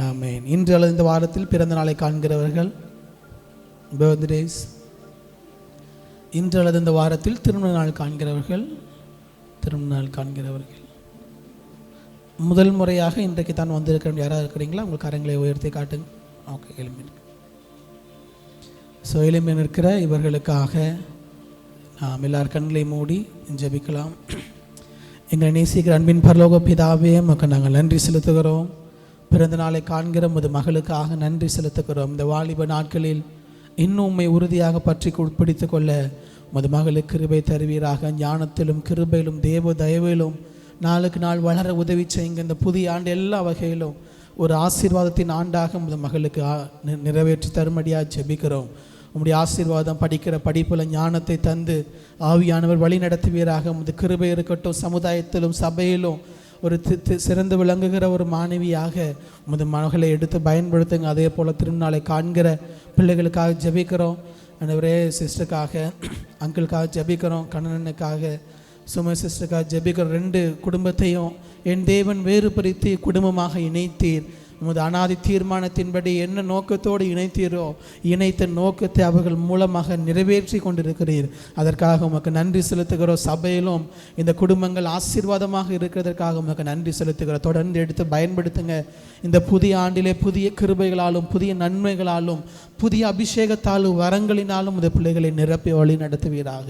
ஆமென். இன்று அல்லது இந்த வாரத்தில் பிறந்த நாளை காண்கிறவர்கள், பர்த்டேஸ், இன்று அல்லது இந்த வாரத்தில் திருமண நாள் காண்கிறவர்கள், முதல் முறையாக இன்றைக்கு தான் வந்திருக்க யாராவது இருக்கிறீங்களா? உங்கள் கரங்களை உயர்த்தி காட்டுங்க. ஓகே, எளிமையாக. ஸோ எளிமையாக இருக்கிற இவர்களுக்காக நாம் எல்லார் கண்களை மூடி ஜெபிக்கலாம். எங்களை நேசிக்கிற அன்பின் பரலோக பிதாவே, மக்கள் நாங்கள் நன்றி செலுத்துகிறோம். பிறந்த நாளை காண்கிற உமது மகளுக்காக நன்றி செலுத்துகிறோம். இந்த வாலிப நாட்களில் இன்னும் உம்மை உறுதியாக பற்றி பிடித்து கொள்ள உமது மகளுக்கு கிருபை தருவீராக. ஞானத்திலும் கிருபையிலும் தேவ தயவிலும் நாளுக்கு நாள் வளர உதவி செய்யுங்க. இந்த புதிய ஆண்டு எல்லா வகையிலும் ஒரு ஆசீர்வாதத்தின் ஆண்டாக உமது மகளுக்கு நிறைவேற்றி தரும்படியாக ஜெபிக்கிறோம். உம்முடைய ஆசீர்வாதம் படிக்கிற படிப்பில் ஞானத்தை தந்து ஆவியானவர் வழி நடத்துவீராக. உமது கிருபை இருக்கட்டும். சமுதாயத்திலும் சபையிலும் ஒரு சிறந்து விளங்குகிற ஒரு மாணவியாக உமது மகளை எடுத்து பயன்படுத்துங்க. அதே போல் திருநாளை காண்கிற பிள்ளைகளுக்காக ஜெபிக்கிறோம். ஆண்டவரே, சிஸ்டருக்காக, அங்கிளுக்காக ஜெபிக்கிறோம். கண்ணனுக்காக, சும சிஸ்டருக்காக ஜெபிக்கிறோம். 2 குடும்பத்தையும் என் தேவன் வேறு பிரித்து குடும்பமாக இணைத்தீர். உமது அனாதி தீர்மானத்தின்படி என்ன நோக்கத்தோடு இணைத்தீரோ இணைத்த நோக்கத்தை அவர்கள் மூலமாக நிறைவேற்றி கொண்டிருக்கிறீர். அதற்காக உமக்கு நன்றி செலுத்துகிறோம். சபையிலும் இந்த குடும்பங்கள் ஆசீர்வாதமாக இருக்கிறதற்காக உமக்கு நன்றி செலுத்துகிறோம். தொடர்ந்து எடுத்து பயன்படுத்துங்க. இந்த புதிய ஆண்டிலே புதிய கிருபைகளாலும் புதிய நன்மைகளாலும் புதிய அபிஷேகத்தாலும் வரங்களினாலும் இந்த பிள்ளைகளை நிரப்பி வழி நடத்துவீராக.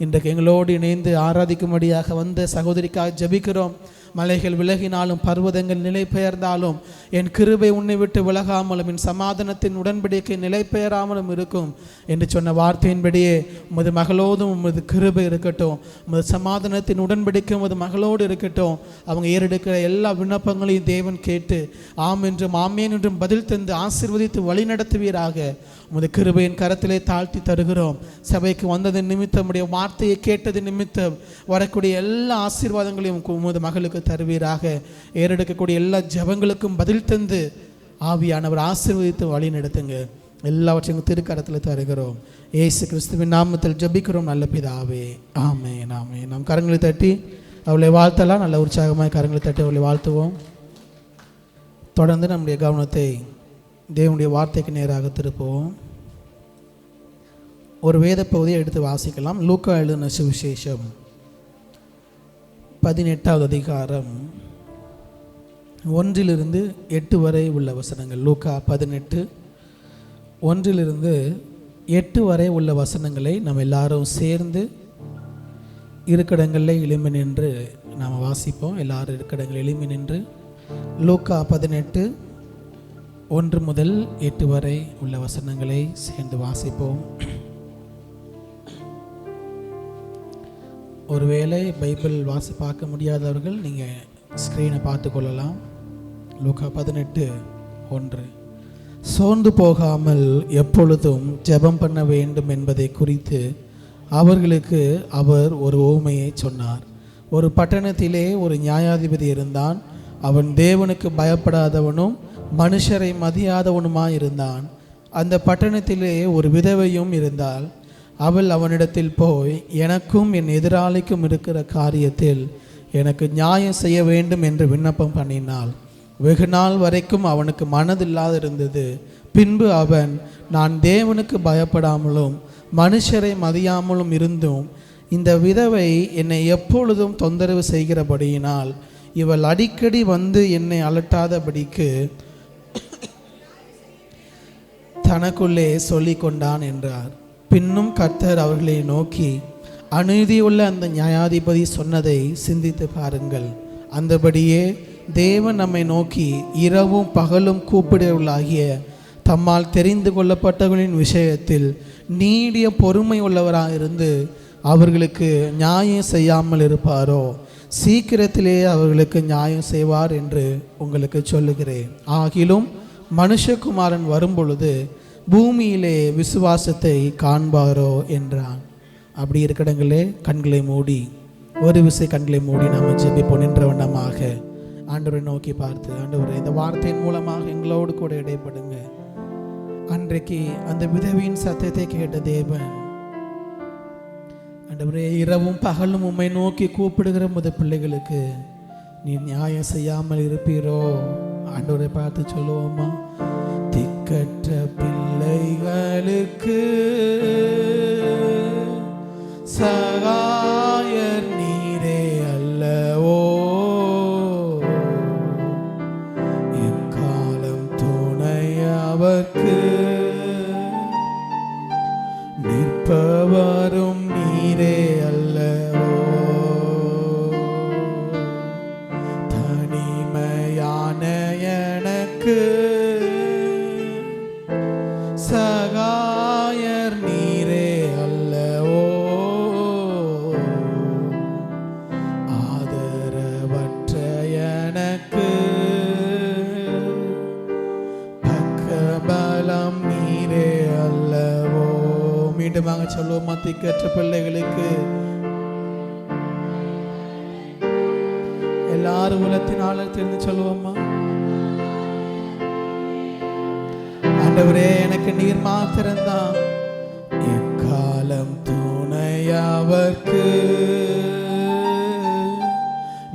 இன்றைக்கு எங்களோடு இணைந்து ஆராதிக்கும்படியாக வந்த சகோதரிக்காக ஜெபிக்கிறோம். மலைகள் விலகினாலும் பர்வதங்கள் நிலை பெயர்ந்தாலும் என் கிருபை உன்னை விட்டு விலகாமலும் என் சமாதானத்தின் உடன்படிக்கை நிலை பெயராமலும் இருக்கும் என்று சொன்ன வார்த்தையின்படியே உமது மகளோடும் உமது கிருபை இருக்கட்டும். உமது சமாதானத்தின் உடன்படிக்கை உமது மகளோடு இருக்கட்டும். அவங்க ஏறெடுக்கிற எல்லா விண்ணப்பங்களையும் தேவன் கேட்டு ஆம் என்றும் ஆமேன் என்றும் பதில் தந்து ஆசீர்வதித்து வழி நடத்துவீராக. உமது கிருபையின் கரத்திலே தாழ்த்தி தருகிறோம். சபைக்கு வந்தது நிமித்தம் உடைய வார்த்தையை கேட்டது நிமித்தம் வரக்கூடிய எல்லா ஆசீர்வாதங்களையும் உமது மகளுக்கு தருவீராக. ஏறெடுக்கக்கூடிய எல்லா ஜெபங்களுக்கும் பதில் தந்து ஆவியானவர் ஆசீர்வதித்து வழி நடத்துங்க. எல்லாவற்றையும் திருக்கரத்தில் தருகிறோம். இயேசு கிறிஸ்துவின் நாமத்தில் ஜெபிக்கிறோம் நல்ல பிதாவே, ஆமென், ஆமென். நாம் கரங்களை தட்டி அவளை வாழ்த்தலாம். நல்ல உற்சாகமாக கரங்களை தட்டி அவளை வாழ்த்துவோம். தொடர்ந்து நம்முடைய கவனத்தை தேவனுடைய வார்த்தைக்கு நேராக திருப்புவோம். ஒரு வேத பகுதியை எடுத்து வாசிக்கலாம். லூக்கா எழுதின சுவிசேஷம் 18வது அதிகாரம் 1-8 வரை உள்ள வசனங்கள். லூக்கா 18 1-8 வரை உள்ள வசனங்களை நாம் எல்லாரும் சேர்ந்து இருக்கிடங்களில் எழும்பி நின்று நாம் வாசிப்போம். எல்லாரும் இருக்கிடங்கள் எழும்பி நின்று லூக்கா 18 1 முதல் 8 வரை உள்ள வசனங்களை சேர்ந்து வாசிப்போம். ஒருவேளை பைபிள் பார்க்க முடியாதவர்கள் நீங்கள் ஸ்க்ரீனை பார்த்து கொள்ளலாம். லூக்கா 18:1. சோர்ந்து போகாமல் எப்பொழுதும் ஜெபம் பண்ண வேண்டும் என்பதை குறித்து அவர்களுக்கு அவர் ஒரு உவமையை சொன்னார். ஒரு பட்டணத்திலே ஒரு நியாயாதிபதி இருந்தான். அவன் தேவனுக்கு பயப்படாதவனும் மனுஷரை மதியாதவனுமாயிருந்தான். அந்த பட்டணத்திலே ஒரு விதவையும் இருந்தாள். அவள் அவனிடத்தில் போய், எனக்கும் என் எதிராளிக்கும் இருக்கிற காரியத்தில் எனக்கு நியாயம் செய்ய வேண்டும் என்று விண்ணப்பம் பண்ணினாள். வெகு நாள் வரைக்கும் அவனுக்கு மனதில்லாதிருந்தது. பின்பு அவன், நான் தேவனுக்கு பயப்படாமலும் மனுஷரை மதியாமலும் இருந்தும் இந்த விதவை என்னை எப்பொழுதும் தொந்தரவு செய்கிறபடியினால் இவள் அடிக்கடி வந்து என்னை அலட்டாதபடிக்கு தனக்குள்ளே சொல்லி கொண்டான் என்றார். பின்னும் கர்த்தர் அவர்களை நோக்கி, அநீதியுள்ள அந்த நியாயாதிபதி சொன்னதை சிந்தித்து பாருங்கள். அந்தபடியே தேவன் நம்மை நோக்கி இரவும் பகலும் கூப்பிடுவர்களாகிய தம்மால் தெரிந்து கொள்ளப்பட்டவர்களின் விஷயத்தில் நீடிய பொறுமை உள்ளவராக இருந்து அவர்களுக்கு நியாயம் செய்யாமல் இருப்பாரோ, சீக்கிரத்திலே அவர்களுக்கு நியாயம் செய்வார் என்று உங்களுக்கு சொல்லுகிறேன். ஆகிலும் மனுஷகுமாரன் வரும்பொழுது பூமியிலே விசுவாசத்தை காண்பாரோ என்றான். அப்படி இருக்கிறங்களே கண்களை மூடி, ஒரு விசை கண்களை மூடி நாம் ஜெபிப்போம். நின்ற வண்ணமாக ஆண்டவரை நோக்கி பார்த்து, ஆண்டவரை இந்த வார்த்தையின் மூலமாக எங்களோடு கூட இடைப்படுங்க. அன்றைக்கு அந்த விதவியின் சத்தத்தை கேட்ட தேவன், ஆண்டவரே இரவும் பகலும் உம்மை நோக்கி கூப்பிடுகிற முத பிள்ளைகளுக்கு நீ நியாயம் செய்யாமல் இருப்பீரோ? ஆண்டவரை பார்த்து சொல்லுவோமா? திக்கற்ற பிள்ளைகளுக்கு சகாயர் நீரே அல்லவோ, எக்காலம் துணை அவர்க்கு நிற்பவரும் நீரே அல்லவோ, தனிமையான எனக்கு சகாயர் நீரே அல்லவோ, ஆதரவற்ற எனக்கு பக்கபலம் நீரே அல்லவோ. மீண்டும் வாங்க சொல்லுவோமா? திக்கற்ற பிள்ளைகளுக்கு எல்லாரும் உலகத்தின் ஆழத்திலிருந்து சொல்லுவோமா? ஆண்டவரே எனக்கு நீர் மாத்திரம்தான் எக்காலம் துணையவர்க்கு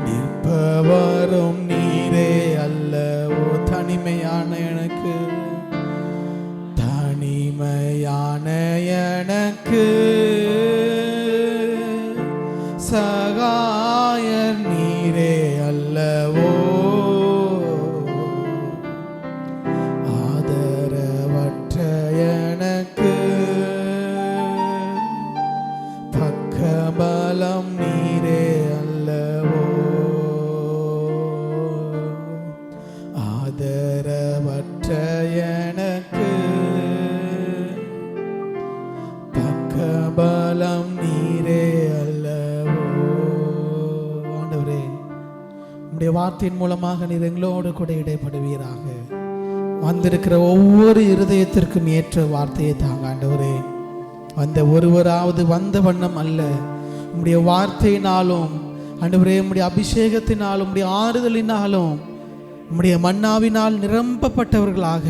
நிற்பவரும் நீரே அல்லவோ, தனிமையான எனக்கு தனிமையான எனக்கு சகாயர் நீரே அல்லவோ, ஆதரவற்ற எனக்கு பக்கபலம் நீரே அல்லவோ, ஆதரவற்ற எனக்கு பக்கபலம் நீரே அல்லவோ. ஆண்டவரே உம்முடைய வார்த்தையின் மூலமாக நீர் எங்களோடு கூட இடைப்படுவீராக. வந்திருக்கிற ஒவ்வொரு இருதயத்திற்கும் ஏற்ற வார்த்தையை தாங்க ஆண்டவரே. வந்த ஒருவராவது வந்த வண்ணம் அல்ல, உம்முடைய வார்த்தையினாலும் ஆண்டவரே, உம்முடைய அபிஷேகத்தினாலும் உம்முடைய ஆறுதலினாலும் உம்முடைய மன்னாவினால் நிரம்பப்பட்டவர்களாக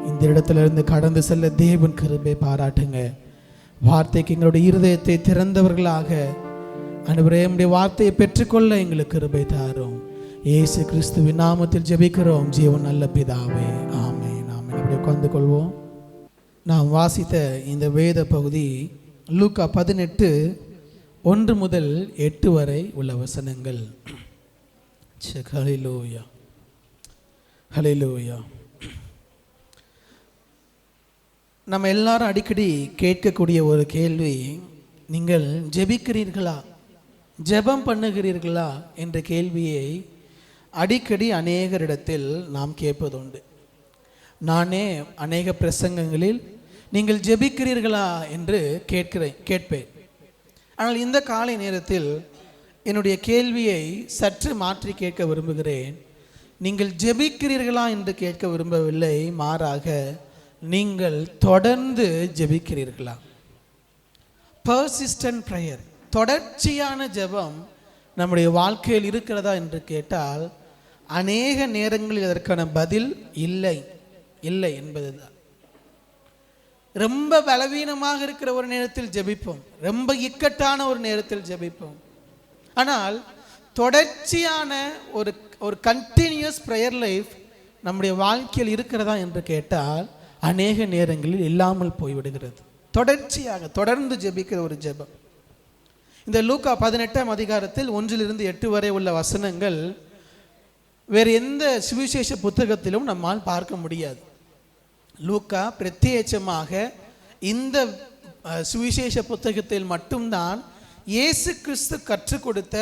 இந்த இடத்திலிருந்து கடந்து செல்ல தேவன் கிருபை பாராட்டுங்க. வார்த்தைக்கு எங்களுடைய இருதயத்தை திறந்தவர்களாக ஆண்டவரே, உம்முடைய வார்த்தையை பெற்றுக்கொள்ள எங்களுக்கு கிருபை தாரும். இயேசு கிறிஸ்துவின் நாமத்தில் ஜெபிக்கிறோம் ஜீவன் நல்ல பிதாவே, ஆமென். ஆமென். அப்படி உட்கார்ந்து கொள்வோம். நாம் வாசித்த இந்த வேத பகுதி லூக்கா 18 முதல் 8 வரை உள்ள வசனங்கள். ஹல்லேலூயா, ஹல்லேலூயா. நம்ம எல்லாரும் அடிக்கடி கேட்கக்கூடிய ஒரு கேள்வி, நீங்கள் ஜெபிக்கிறீர்களா, ஜெபம் பண்ணுகிறீர்களா என்ற கேள்வியை அடிக்கடி அநேகரிடத்தில் நாம் கேட்பதுண்டு. நானே அநேக பிரசங்கங்களில் நீங்கள் ஜெபிக்கிறீர்களா என்று கேட்பேன். ஆனால் இந்த காலை நேரத்தில் என்னுடைய கேள்வியை சற்று மாற்றி கேட்க விரும்புகிறேன். நீங்கள் ஜெபிக்கிறீர்களா என்று கேட்க விரும்பவில்லை, மாறாக நீங்கள் தொடர்ந்து ஜெபிக்கிறீர்களா? பர்சிஸ்டன்ட் ப்ரேயர், தொடர்ச்சியான ஜெபம் நம்முடைய வாழ்க்கையில் இருக்கிறதா என்று கேட்டால் அநேக நேரங்களில் அதற்கான பதில் இல்லை, இல்லை என்பதுதான். ரொம்ப பலவீனமாக இருக்கிற ஒரு நேரத்தில் ஜெபிப்போம், ரொம்ப இக்கட்டான ஒரு நேரத்தில் ஜெபிப்போம். ஆனால் தொடர்ச்சியான ஒரு கண்டினியூஸ் ப்ரேயர் லைஃப் நம்முடைய வாழ்க்கையில் இருக்கிறதா என்று கேட்டால் அநேக நேரங்களில் இல்லாமல் போய்விடுகிறது. தொடர்ந்து ஜெபிக்கிற ஒரு ஜெபம். இந்த லூக்கா 18ஆம் அதிகாரத்தில் 1-8 வரை உள்ள வசனங்கள் வேறு எந்த சுவிசேஷ புத்தகத்திலும் நம்மால் பார்க்க முடியாது. லூக்கா பிரத்யேகமாக இந்த சுவிசேஷ புத்தகத்தில் மட்டும்தான் இயேசு கிறிஸ்து கற்றுக் கொடுத்த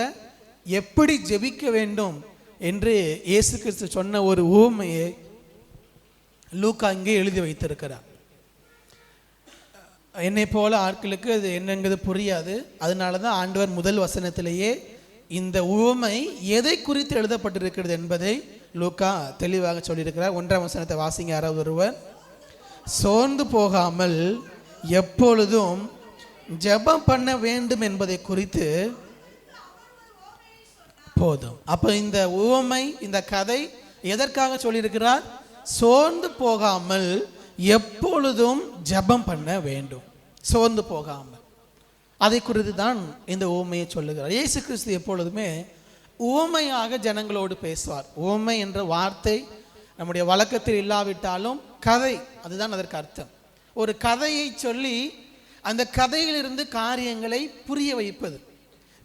எப்படி ஜெபிக்க வேண்டும், என்று இயேசு கிறிஸ்து சொன்ன ஒரு உவமையை லூக்கா இங்கே எழுதி வைத்திருக்கிறார். என்னை போல ஆட்களுக்கு அது என்னங்கிறது புரியாது. அதனால தான் ஆண்டவர் முதல் வசனத்திலேயே இந்த உவமை எதை குறித்து எழுதப்பட்டிருக்கிறது என்பதை லூக்கா தெளிவாக சொல்லியிருக்கிறார். 1ஆம் வசனத்தை வாசிங்க யாராவது ஒருவர். சோர்ந்து போகாமல் எப்பொழுதும் ஜெபம் பண்ண வேண்டும் என்பதை குறித்து போதும். அப்போ இந்த உவமை, இந்த கதை எதற்காக சொல்லியிருக்கிறார்? சோர்ந்து போகாமல் எப்பொழுதும் ஜெபம் பண்ண வேண்டும். சோர்ந்து போகாமல், அதை குறித்து தான் இந்த உவமையை சொல்லுகிறார். இயேசு கிறிஸ்து எப்பொழுதுமே உவமையாக ஜனங்களோடு பேசுவார். உவமை என்ற வார்த்தை நம்முடைய வழக்கத்தில் இல்லாவிட்டாலும் கதை, அதுதான் அதற்கு அர்த்தம். ஒரு கதையை சொல்லி அந்த கதையிலிருந்து காரியங்களை புரிய வைப்பது.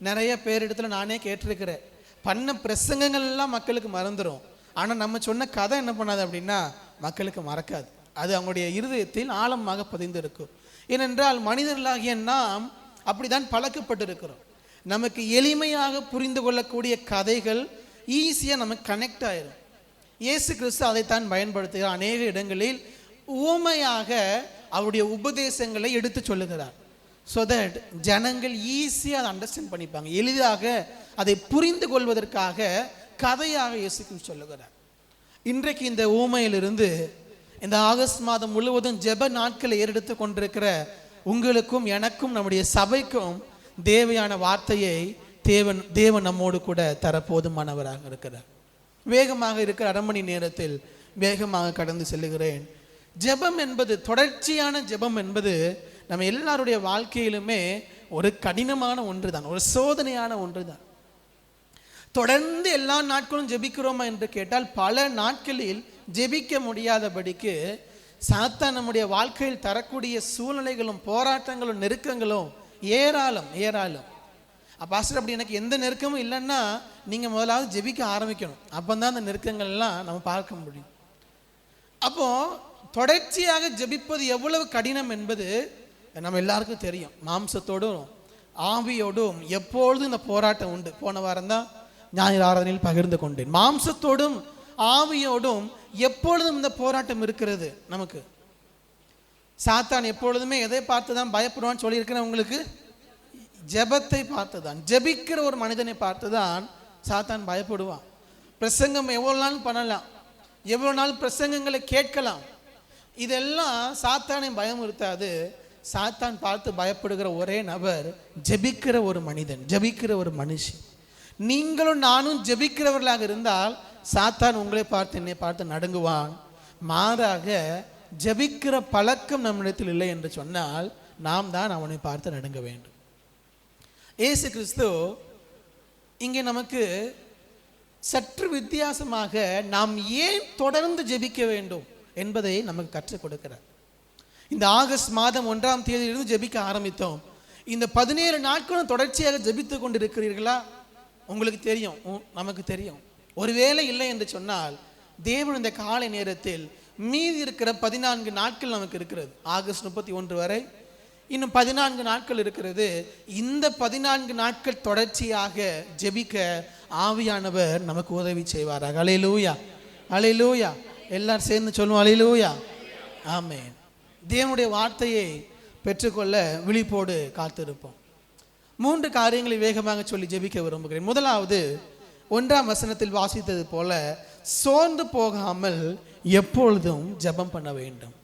நிறைய பேரிடத்துல நானே கேட்டிருக்கிறேன், பண்ண பிரசங்கங்கள் எல்லாம் மக்களுக்கு மறந்துடும், ஆனால் நம்ம சொன்ன கதை என்ன பண்ணாது அப்படின்னா மக்களுக்கு மறக்காது. அது அவங்களுடைய இருதயத்தில் ஆழமாக பதிந்து இருக்கும். ஏனென்றால் மனிதர்களாகிய நாம் அப்படிதான் பழக்கப்பட்டிருக்கிறோம். நமக்கு எளிமையாக புரிந்து கொள்ளக்கூடிய கதைகள் ஈஸியாக நமக்கு கனெக்ட் ஆயிரும். இயேசு கிறிஸ்து அதைத்தான் பயன்படுத்துகிறார். அநேக இடங்களில் உவமையாக அவருடைய உபதேசங்களை எடுத்து சொல்லுகிறார். ஸோ தட் ஜனங்கள் ஈஸியாக அதை அண்டர்ஸ்டாண்ட் பண்ணிப்பாங்க. எளிதாக அதை புரிந்து கொள்வதற்காக கதையாக இயேசு கிறிஸ்து சொல்லுகிறார். இன்றைக்கு இந்த உவமையிலிருந்து இந்த ஆகஸ்ட் மாதம் முழுவதும் ஜெப நாட்களை ஏறெடுத்து கொண்டிருக்கிற உங்களுக்கும் எனக்கும் நம்முடைய சபைக்கும் தேவையான வார்த்தையை தேவன் நம்மோடு கூட தர போதுமானவராக இருக்கிறார். வேகமாக இருக்கிற அரை மணி நேரத்தில் வேகமாக கடந்து செல்லுகிறேன். ஜெபம் என்பது, தொடர்ச்சியான ஜெபம் என்பது நம்ம எல்லாருடைய வாழ்க்கையிலுமே ஒரு கடினமான ஒன்று தான், ஒரு சோதனையான ஒன்று தான். தொடர்ந்து எல்லா நாட்களும் ஜெபிக்கிறோமா என்று கேட்டால் பல நாட்களில் ஜெபிக்க முடியாதபடிக்கு சாத்தான் நம்முடைய வாழ்க்கையில் தரக்கூடிய சூழ்நிலைகளும் போராட்டங்களும் நெருக்கங்களும் ஏராளம். பாஸ்டர், அப்படி எனக்கு எந்த நெருக்கமும் இல்லைன்னா நீங்கள் முதலாவது ஜெபிக்க ஆரம்பிக்கணும். அப்போ தான் அந்த நெருக்கங்கள்லாம் நம்ம பார்க்க முடியும். அப்போது தொடர்ச்சியாக ஜெபிப்பது எவ்வளவு கடினம் என்பது நம்ம எல்லாருக்கும் தெரியும். மாம்சத்தோடும் ஆவியோடும் எப்பொழுதும் இந்த போராட்டம் உண்டு. போன வாரம் தான் ஞாயிறு ஆராதனையில் பகிர்ந்து கொண்டேன். மாம்சத்தோடும் ஆவியோடும் எப்பொழுதும் இந்த போராட்டம் இருக்கிறது. நமக்கு சாத்தான் எப்பொழுதுமே எதை பார்த்து தான் பயப்படுவான்னு சொல்லியிருக்கிறேன் உங்களுக்கு, ஜெபத்தை பார்த்து தான், ஜெபிக்கிற ஒரு மனிதனை பார்த்து தான் சாத்தான் பயப்படுவான். பிரசங்கம் எவ்வளோ நாள் பண்ணலாம், எவ்வளோ நாள் பிரசங்கங்களை கேட்கலாம், இதெல்லாம் சாத்தானை பயமுறுத்தாது. சாத்தான் பார்த்து பயப்படுகிற ஒரே நபர் ஜெபிக்கிற ஒரு மனிதன், ஜெபிக்கிற ஒரு மனுஷி. நீங்களும் நானும் ஜெபிக்கிறவர்களாக இருந்தால் சாத்தான் உங்களை பார்த்து என்னை பார்த்து நடுங்குவான். மாறாக ஜெபிக்கிற பழக்கம் நம்மிடத்தில் இல்லை என்று சொன்னால் நாம் தான் அவனை பார்த்து நடுங்க வேண்டும். இயேசு கிறிஸ்து இங்கே நமக்கு சற்று வித்தியாசமாக நாம் ஏன் தொடர்ந்து ஜெபிக்க வேண்டும் என்பதை நமக்கு கற்றுக் கொடுக்கிறார். இந்த ஆகஸ்ட் மாதம் 1ஆம் தேதியிலிருந்து ஜெபிக்க ஆரம்பித்தோம். இந்த 17 நாட்களும் தொடர்ச்சியாக ஜெபித்து கொண்டு இருக்கிறீர்களா? உங்களுக்கு தெரியும், நமக்கு தெரியும். ஒருவேளை இல்லை என்று சொன்னால் தேவன் இந்த காலை நேரத்தில் மீதி இருக்கிற 14 நாட்கள் நமக்கு இருக்கிறது. ஆகஸ்ட் 31 வரை இன்னும் 14 நாட்கள் இருக்கிறது. இந்த 14 நாட்கள் தொடர்ச்சியாக ஜெபிக்க ஆவியானவர் நமக்கு உதவி செய்வாராக. அல்லேலூயா, அல்லேலூயா. எல்லாரும் சேர்ந்து சொல்லுவோம் அல்லேலூயா, ஆமென். தேவனுடைய வார்த்தையை பெற்றுக்கொள்ள விழிப்போடு காத்திருப்போம். 3 காரியங்களை வேகமாக சொல்லி ஜெபிக்க விரும்புகிறேன். முதலாவது, 1ஆம் வசனத்தில் வாசித்தது போல சோர்ந்து போகாமல் எப்பொழுதும் ஜெபம் பண்ண வேண்டும்.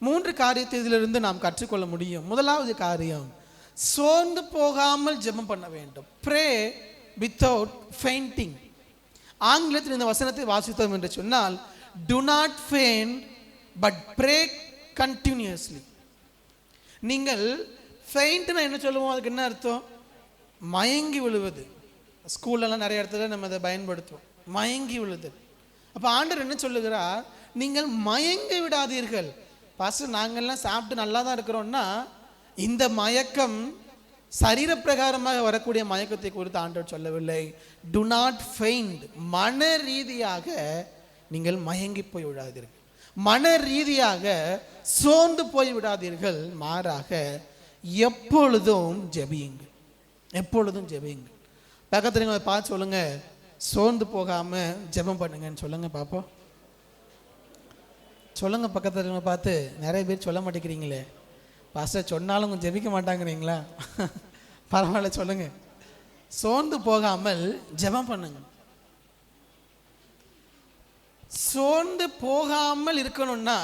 3 காரியத்தை இதிலிருந்து நாம் கற்றுக்கொள்ள முடியும். முதலாவது காரியம், சோர்ந்து போகாமல் ஜெபம் பண்ண வேண்டும். Pray without fainting. ஆங்கிலத்தில் இந்த வசனத்தை வாசித்தோம் என்று சொன்னால், do not faint but pray continuously. நீங்கள் ஃபெயிண்ட்னா என்ன சொல்லுவோம், அதுக்கு என்ன அர்த்தம்? மயங்கி விழுவது. ஸ்கூல்லலாம் நிறைய இடத்துல நம்ம அதை பயன்படுத்துவோம், மயங்கி விழுது. அப்போ ஆண்டவர் என்ன சொல்லுகிறார், நீங்கள் மயங்கி விடாதீர்கள். பாஸ்டர், நாங்கள்லாம் சாப்பிட்டு நல்லா தான் இருக்கிறோம்னா, இந்த மயக்கம் சரீரப்பிரகாரமாக வரக்கூடிய மயக்கத்தை குறித்து ஆண்டவர் சொல்லவில்லை. To not faint. மன ரீதியாக நீங்கள் மயங்கி போய் விடாதீர்கள், மன ரீதியாக சோர்ந்து போய் விடாதீர்கள். மாறாக எப்பொழுதும் ஜெபியுங்கள், எப்பொழுதும் ஜெபியுங்கள். பக்கத்துல பார்த்து சொல்லுங்க, சோர்ந்து போகாமல் ஜெபம் பண்ணுங்கன்னு சொல்லுங்கள் பார்ப்போம். சொல்லுங்கள், பக்கத்தில் பார்த்து. நிறைய பேர் சொல்ல மாட்டேங்கிறீங்களே பாஸ்டர், சொன்னாலும் கொஞ்சம் ஜெபிக்க மாட்டாங்கிறீங்களா? பரவாயில்ல, சொல்லுங்கள். சோர்ந்து போகாமல் ஜெபம் பண்ணுங்க. சோர்ந்து போகாமல் இருக்கணும்னா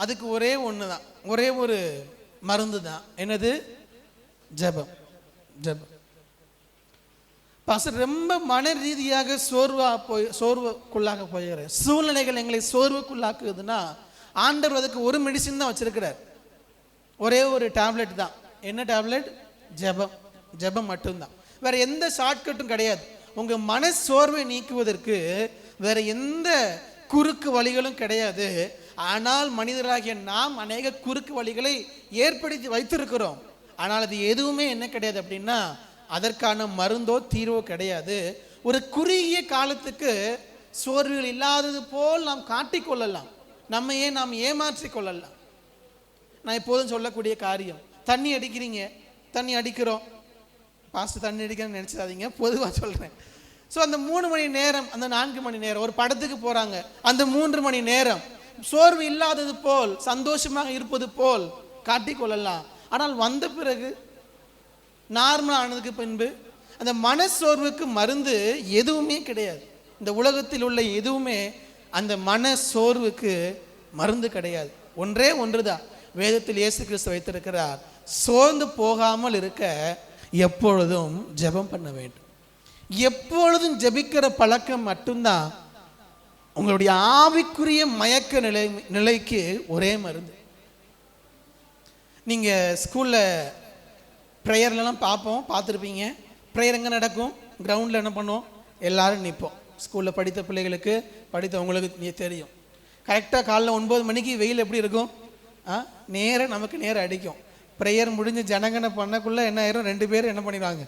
அதுக்கு ஒரே ஒன்று தான், ஒரே ஒரு மருந்து தான். என்னது? ஜெபம். ஜெபம். பாஸ்டர், ரொம்ப மன ரீதியாக சோர்வுக்குள்ளாக போகிறேன், சூழ்நிலைகள் எங்களை சோர்வுக்குள்ளாக்குதுன்னா ஆண்டவர் அதுக்கு ஒரு மெடிசின் தான் வச்சிருக்கிறார், ஒரே ஒரு டேப்லெட் தான். என்ன டேப்லெட்? ஜெபம். ஜெபம் மட்டும்தான், வேற எந்த ஷார்ட்கட்டும் கிடையாது. உங்க மன சோர்வை நீக்குவதற்கு வேற எந்த குறுக்கு வழிகளும் கிடையாது. ஆனால் மனிதராகிய நாம் அநேக குறுக்கு வழிகளை ஏற்படுத்தி வைத்திருக்கிறோம். ஆனால் அது எதுவுமே என்ன கிடையாது அப்படின்னா அதற்கான மருந்தோ தீர்வோ கிடையாது. ஒரு குறுகிய காலத்துக்கு சோர்வுகள் இல்லாதது போல் நாம் காட்டிக்கொள்ளலாம், நம்மையே நாம் ஏமாற்றி கொள்ளலாம். நான் எப்போதும் சொல்லக்கூடிய காரியம், தண்ணி அடிக்கிறீங்க, தண்ணி அடிக்கிறோம், பாஸ்ட் தண்ணி அடிக்கிறேன்னு நினச்சிடாதீங்க, பொதுவாக சொல்கிறேன். ஸோ அந்த 3 மணி நேரம், அந்த 4 மணி நேரம், ஒரு படத்துக்கு போகிறாங்க, அந்த 3 மணி நேரம் சோர்வு இல்லாதது போல் சந்தோஷமாக இருப்பது போல் காட்டிக்கொள்ளலாம். ஆனால் வந்த பிறகு நார்மல் ஆனதுக்கு பின்பு அந்த மனசோர்வுக்கு மருந்து எதுவுமே கிடையாது. இந்த உலகத்தில் உள்ள எதுவுமே அந்த மன சோர்வுக்கு மருந்து கிடையாது. ஒன்றே ஒன்றுதான் வேதத்தில் இயேசு கிறிஸ்து வைத்திருக்கிறார், சோர்ந்து போகாமல் இருக்க எப்பொழுதும் ஜெபம் பண்ண வேண்டும். எப்பொழுதும் ஜெபிக்கிற பழக்கம் மட்டும்தான் உங்களுடைய ஆவிக்குரிய மயக்க நிலைக்கு ஒரே மருந்து. நீங்கள் ஸ்கூலில் ப்ரேயர்லாம் பார்த்துருப்பீங்க. ப்ரேயர் எங்கே நடக்கும்? கிரவுண்டில் என்ன பண்ணுவோம்? எல்லாரும் நிற்போம். ஸ்கூலில் படித்த பிள்ளைகளுக்கு, படித்தவங்களுக்கு தெரியும். கரெக்டாக காலைல 9 மணிக்கு வெயில் எப்படி இருக்கும்? நமக்கு நேரம் அடிக்கும். ப்ரேயர் முடிஞ்சு ஜனகனை பண்ணக்குள்ளே என்ன ஆயிரும்? 2 பேரும் என்ன பண்ணிடுவாங்க?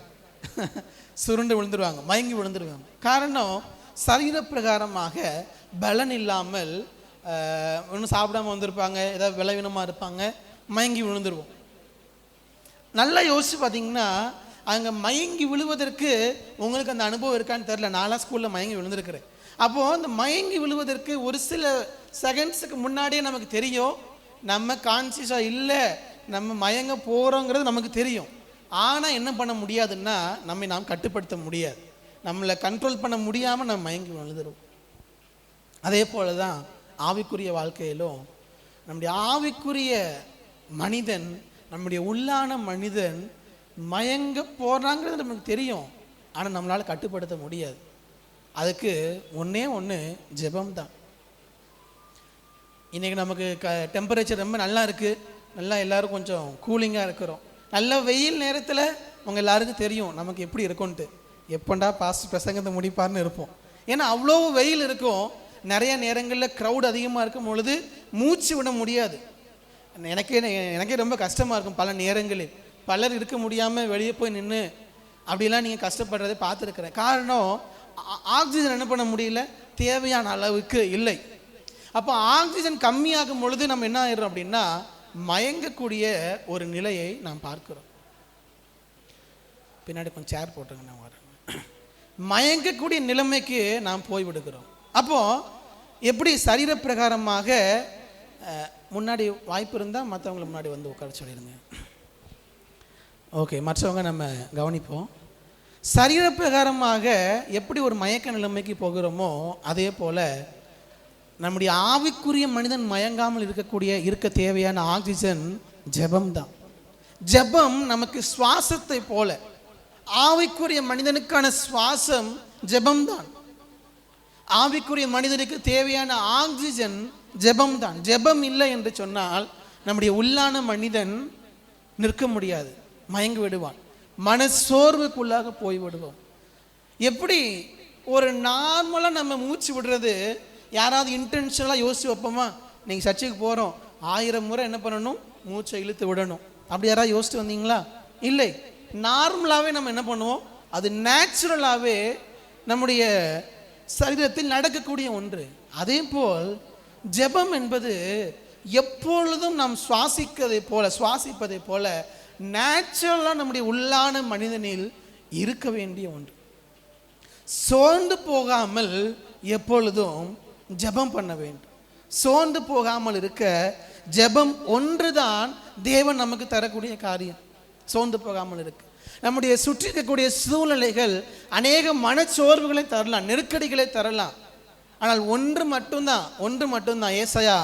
சுருண்டு விழுந்துருவாங்க, மயங்கி விழுந்துருவாங்க. காரணம், சரீர பிரகாரமாக பலன் இல்லாமல் ஒன்றும் சாப்பிடாமல் வந்திருப்பாங்க, ஏதாவது விளைவினமாக இருப்பாங்க, மயங்கி விழுந்துருவோம். நல்லா யோசிச்சு பார்த்தீங்கன்னா அங்கே மயங்கி விழுவதற்கு உங்களுக்கு அந்த அனுபவம் இருக்கான்னு தெரில. நான்லாம் ஸ்கூலில் மயங்கி விழுந்திருக்கிறேன். அப்போது அந்த மயங்கி விழுவதற்கு ஒரு சில செகண்ட்ஸுக்கு முன்னாடியே நமக்கு தெரியும் நம்ம கான்சியஸாக இல்லை, நம்ம மயங்க போகிறோங்கிறது நமக்கு தெரியும். ஆனால் என்ன பண்ண முடியாதுன்னா நாம் கட்டுப்படுத்த முடியாது, நம்மளை கண்ட்ரோல் பண்ண முடியாமல் நம்ம மயங்கி விழுந்துருவோம். அதே போல தான் ஆவிக்குரிய வாழ்க்கையிலும் நம்முடைய ஆவிக்குரிய மனிதன், நம்முடைய உள்ளான மனிதன் மயங்க போகிறாங்கிறது நமக்கு தெரியும், ஆனால் நம்மளால் கட்டுப்படுத்த முடியாது. அதுக்கு ஒன்றே ஒன்று ஜெபம் தான். இன்றைக்கி நமக்கு டெம்பரேச்சர் ரொம்ப நல்லா இருக்குது, நல்லா எல்லோரும் கொஞ்சம் கூலிங்காக இருக்கிறோம். நல்ல வெயில் நேரத்தில் உங்கள் எல்லாருக்கும் தெரியும் நமக்கு எப்படி இருக்கும்ன்ட்டு. எப்போண்டா பாஸ்ட் பிரசங்கத்தை முடிப்பார்னு இருப்போம். ஏன்னா அவ்வளோ வெயில் இருக்கும். நிறைய நேரங்களில் க்ரௌட் அதிகமாக இருக்கும் பொழுது மூச்சு விட முடியாது. எனக்கே ரொம்ப கஷ்டமாக இருக்கும். பல நேரங்களில் பலர் இருக்க முடியாமல் வெளியே போய் நின்று அப்படிலாம் நீங்கள் கஷ்டப்படுறதை பார்த்துருக்குறேன். காரணம், ஆக்சிஜன் என்ன பண்ண முடியல, தேவையான அளவுக்கு இல்லை. அப்போ ஆக்சிஜன் கம்மியாகும் பொழுது நம்ம என்ன ஆயிடுறோம் அப்படின்னா மயங்கக்கூடிய ஒரு நிலையை நாம் பார்க்கிறோம். பின்னாடி கொஞ்சம் சேர் போட்டுங்க, நான் வரேன். மயங்கக்கூடிய நிலைமைக்கு நாம் போய்விடுகிறோம். அப்போது எப்படி சரீர பிரகாரமாக முன்னாடி வாய்ப்பு இருந்தால் மற்றவங்களை முன்னாடி வந்து உட்கார சொல்லிடுங்க. ஓகே, மற்றவங்க நம்ம கவனிப்போம். சரீர பிரகாரமாக எப்படி ஒரு மயக்க நிலைமைக்கு போகிறோமோ அதே போல் நம்முடைய ஆவிக்குரிய மனிதன் மயங்காமல் இருக்க தேவையான ஆக்சிஜன் ஜெபம் தான். ஜெபம் நமக்கு சுவாசத்தை போல, ஆவிக்குரிய மனிதனுக்கான சுவாசம் ஜெபம் தான். ஆவிக்குரிய மனிதனுக்கு தேவையான ஆக்சிஜன் ஜெபம் தான். ஜெபம் இல்லை என்று சொன்னால் நம்முடைய உள்ளான மனிதன் நிற்க முடியாது, மயங்கி விடுவான், மனசோர்வுக்குள்ளாக போய்விடுவோம். எப்படி ஒரு நார்மலாக நம்ம மூச்சு விடுறது, யாராவது இன்டென்ஷனலாக யோசிச்சு வைப்போமா? நீங்கள் சர்ச்சுக்கு போகிறோம், 1000 முறை என்ன பண்ணணும்? மூச்சை இழுத்து விடணும். அப்படி யாராவது யோசிச்சு வந்தீங்களா? இல்லை. நார்மலாகவே நம்ம என்ன பண்ணுவோம்? அது நேச்சுரலாகவே நம்முடைய சரீரத்தில் நடக்கக்கூடிய ஒன்று. அதே போல் ஜெபம் என்பது எப்பொழுதும் நாம் சுவாசிப்பதை போல நேச்சுரலாக நம்முடைய உள்ளான மனிதனில் இருக்க வேண்டிய ஒன்று. சோர்ந்து போகாமல் எப்பொழுதும் ஜெபம் பண்ண வேண்டும். சோர்ந்து போகாமல் இருக்க ஜெபம் ஒன்றுதான் தேவன் நமக்கு தரக்கூடிய காரியம். சோர்ந்து போகாமல் இருக்கு. நம்முடைய சுற்றி இருக்கக்கூடிய சூழ்நிலைகள் அநேக மனச்சோர்வுகளை தரலாம், நெருக்கடிகளை தரலாம். ஆனால் ஒன்று மட்டும்தான் ஏசாயா,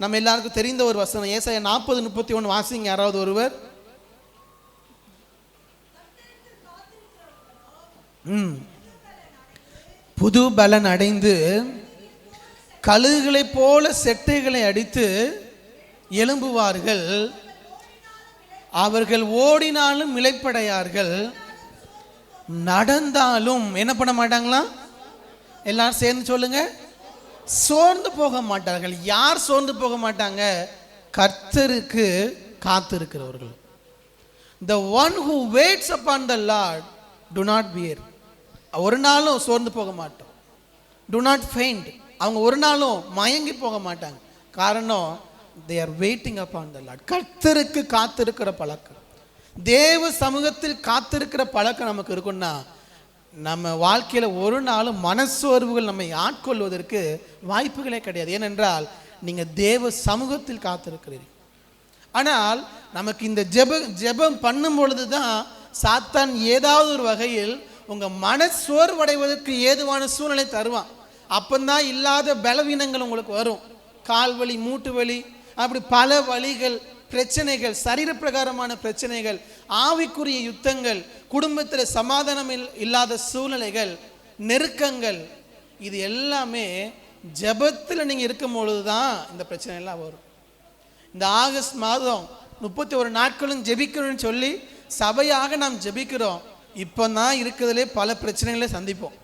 நம்ம எல்லாருக்கும் தெரிந்த ஒரு வசனம், ஏசாயா 40:31 வாசிங்க யாராவது ஒருவர். புது பலன் அடைந்து கழுகுகளைப் போல செட்டைகளை அடித்து எழும்புவார்கள், அவர்கள் ஓடினாலும் இளைப்படையார்கள், நடந்தாலும் என்ன பண்ண மாட்டாங்களா? எல்லாரும் சேர்ந்து சொல்லுங்க, சோர்ந்து போக மாட்டார்கள். யார் சோர்ந்து போக மாட்டாங்க? கர்த்தருக்கு காத்திருக்கிறவர்கள். The one who waits upon the Lord do not fear. ஒரு நாளும் சோர்ந்து போக மாட்டோம். Do not faint. அவங்க ஒரு நாளும் மயங்கி போக மாட்டாங்க. காரணம், they are waiting upon the Lord. கர்த்தருக்கு காத்திருக்கிற பழக்கம், தேவ சமூகத்தில் காத்திருக்கிற பழக்கம் நமக்கு இருக்குன்னா நம்ம வாழ்க்கையில் ஒரு நாளும் மனசோர்வுகள் நம்மை ஆட்கொள்வதற்கு வாய்ப்புகளே கிடையாது. ஏனென்றால் நீங்கள் தேவ சமூகத்தில் காத்திருக்கிறீர்கள். ஆனால் நமக்கு இந்த ஜெபம் பண்ணும் பொழுது தான் சாத்தான் ஏதாவது ஒரு வகையில் உங்கள் மனசோர்வடைவதற்கு ஏதுவான சூழ்நிலை தருவான். அப்பந்தான் இல்லாத பலவீனங்கள் உங்களுக்கு வரும். கால் வலி, மூட்டு வலி, அப்படி பல வலிகள், பிரச்சனைகள், சரீர பிரகாரமான பிரச்சனைகள், ஆவிக்குரிய யுத்தங்கள், குடும்பத்தில் சமாதானம் இல்லாத சூழ்நிலைகள், நெருக்கங்கள், இது எல்லாமே ஜெபத்தில் நீங்கள் இருக்கும் பொழுது தான் இந்த பிரச்சனை எல்லாம் வரும். இந்த ஆகஸ்ட் மாதம் 31 நாட்களும் ஜெபிக்கணும்னு சொல்லி சபையாக நாம் ஜெபிக்கிறோம். இப்போ தான் இருக்கிறதுலே பல பிரச்சனைகளை சந்திப்போம்.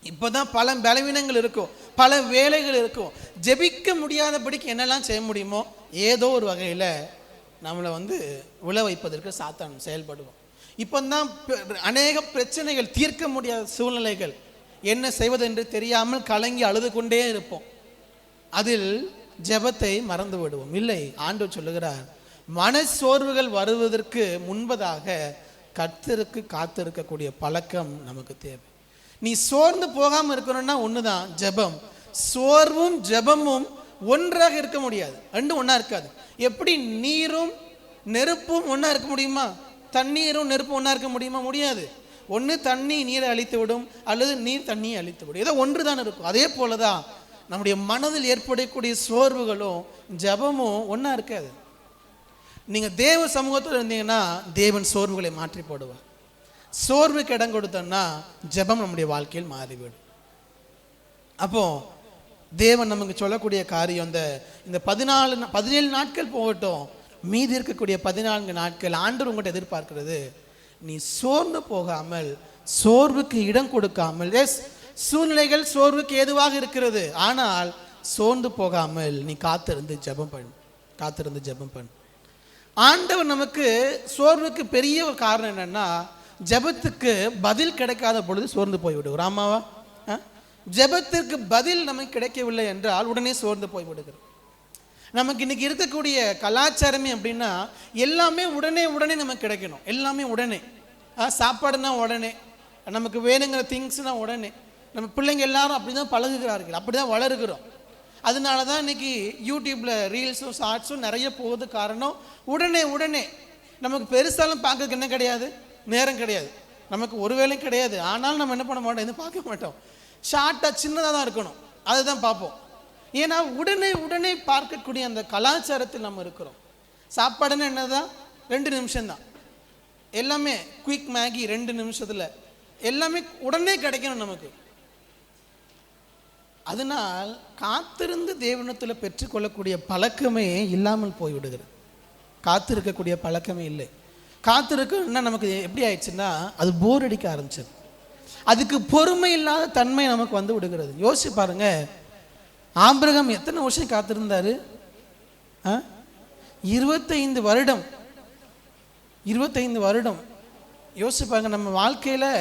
இப்போ தான் பல பலவீனங்கள் இருக்கும், பல வேலைகள் இருக்கும். ஜெபிக்க முடியாதபடிக்கு என்னெல்லாம் செய்ய முடியுமோ ஏதோ ஒரு வகையில் நம்மளை விழ வைப்பதற்கு சாத்தான் செயல்படுவோம். இப்போ தான் அநேக பிரச்சனைகள், தீர்க்க முடியாத சூழ்நிலைகள், என்ன செய்வது என்று தெரியாமல் கலங்கி அழுது கொண்டே இருப்போம். அதில் ஜெபத்தை மறந்து விடுவோம். இல்லை, ஆண்டவர் சொல்லுகிறார், மனச்சோர்வுகள் வருவதற்கு முன்பதாக கர்த்தருக்கு காத்திருக்கக்கூடிய பழக்கம் நமக்கு தேவை. நீ சோர்ந்து போகாமல் இருக்கணும்னா ஒன்று தான் ஜெபம். சோர்வும் ஜெபமும் ஒன்றாக இருக்க முடியாது, ரெண்டும் ஒன்றா இருக்காது. எப்படி நீரும் நெருப்பும் ஒன்றா இருக்க முடியுமா? தண்ணீரும் நெருப்பும் ஒன்றா இருக்க முடியுமா? முடியாது. ஒன்று தண்ணி நீரை அழித்து விடும், அல்லது நீர் தண்ணியை அழித்து விடும். ஏதோ ஒன்று தான் இருக்கும். அதே போல தான் நம்முடைய மனதில் ஏற்படக்கூடிய சோர்வுகளும் ஜெபமும் ஒன்றா இருக்காது. நீங்கள் தேவ சமூகத்தில் இருந்தீங்கன்னா தேவன் சோர்வுகளை மாற்றி போடுவார். சோர்வுக்கு இடம் கொடுத்தோன்னா ஜெபம் நம்முடைய வாழ்க்கையில் மாறிவிடும். அப்போ தேவன் நமக்கு சொல்லக்கூடிய காரியம், இந்த 17 நாட்கள் போகட்டும், மீதி இருக்கக்கூடிய 14 நாட்கள் ஆண்டவர் உங்கள்கிட்ட எதிர்பார்க்கிறது, நீ சோர்ந்து போகாமல், சோர்வுக்கு இடம் கொடுக்காமல். சூழ்நிலைகள் சோர்வுக்கு ஏதுவாக இருக்கிறது, ஆனால் சோர்ந்து போகாமல் நீ காத்திருந்து ஜெபம் பண்ணு. ஆண்டவர் நமக்கு சோர்வுக்கு பெரிய ஒரு காரணம் என்னன்னா, ஜெபத்துக்கு பதில் கிடைக்காத பொழுது சோர்ந்து போய்விடுகிறோம். ஆமாவா? ஜெபத்திற்கு பதில் நமக்கு கிடைக்கவில்லை என்றால் உடனே சோர்ந்து போய்விடுகிறோம். நமக்கு இன்னைக்கு இருக்கக்கூடிய கலாச்சாரமே அப்படின்னா எல்லாமே உடனே நமக்கு கிடைக்கணும். எல்லாமே உடனே, சாப்பாடுனா உடனே, நமக்கு வேணுங்கிற திங்ஸ்னா உடனே. நம்ம பிள்ளைங்க எல்லாரும் அப்படி தான் பழகுகிறார்கள், அப்படி தான் வளருகிறோம். அதனால தான் இன்னைக்கு யூடியூப்ல ரீல்ஸும் ஷார்ட்ஸும் நிறைய போகுது. காரணம், உடனே நமக்கு பெருசாலும் பார்க்கறதுக்கு என்ன கிடையாது, நேரம் கிடையாது, நமக்கு ஒரு வேலையும் கிடையாது. ஆனாலும் நம்ம என்ன பண்ண மாட்டோம், எதுவும் பார்க்க மாட்டோம். ஷார்ட்டாக சின்னதாக தான் இருக்கணும், அதை தான் பார்ப்போம். ஏன்னா உடனே பார்க்கக்கூடிய அந்த கலாச்சாரத்தில் நம்ம இருக்கிறோம். சாப்பாடுன்னு என்னதான் 2 நிமிஷம்தான், எல்லாமே குயிக் மேகி 2 நிமிஷத்தில் எல்லாமே உடனே கிடைக்கணும் நமக்கு. அதனால் காத்திருந்து தேவனத்தில் பெற்றுக்கொள்ளக்கூடிய பழக்கமே இல்லாமல் போய்விடுகிறது. காத்திருக்கக்கூடிய பழக்கமே இல்லை. காத்திருக்கன்னா நமக்கு எப்படி ஆயிடுச்சுன்னா அது போர் அடிக்க ஆரம்பிச்சது. அதுக்கு பொறுமை இல்லாத தன்மை நமக்கு விடுகிறது. யோசிச்சு பாருங்க, ஆபிரகாம் எத்தனை வருஷம் காத்திருந்தாரு? 25 வருடம். 25 வருடம் யோசிச்சு பாருங்க. நம்ம வாழ்க்கையில்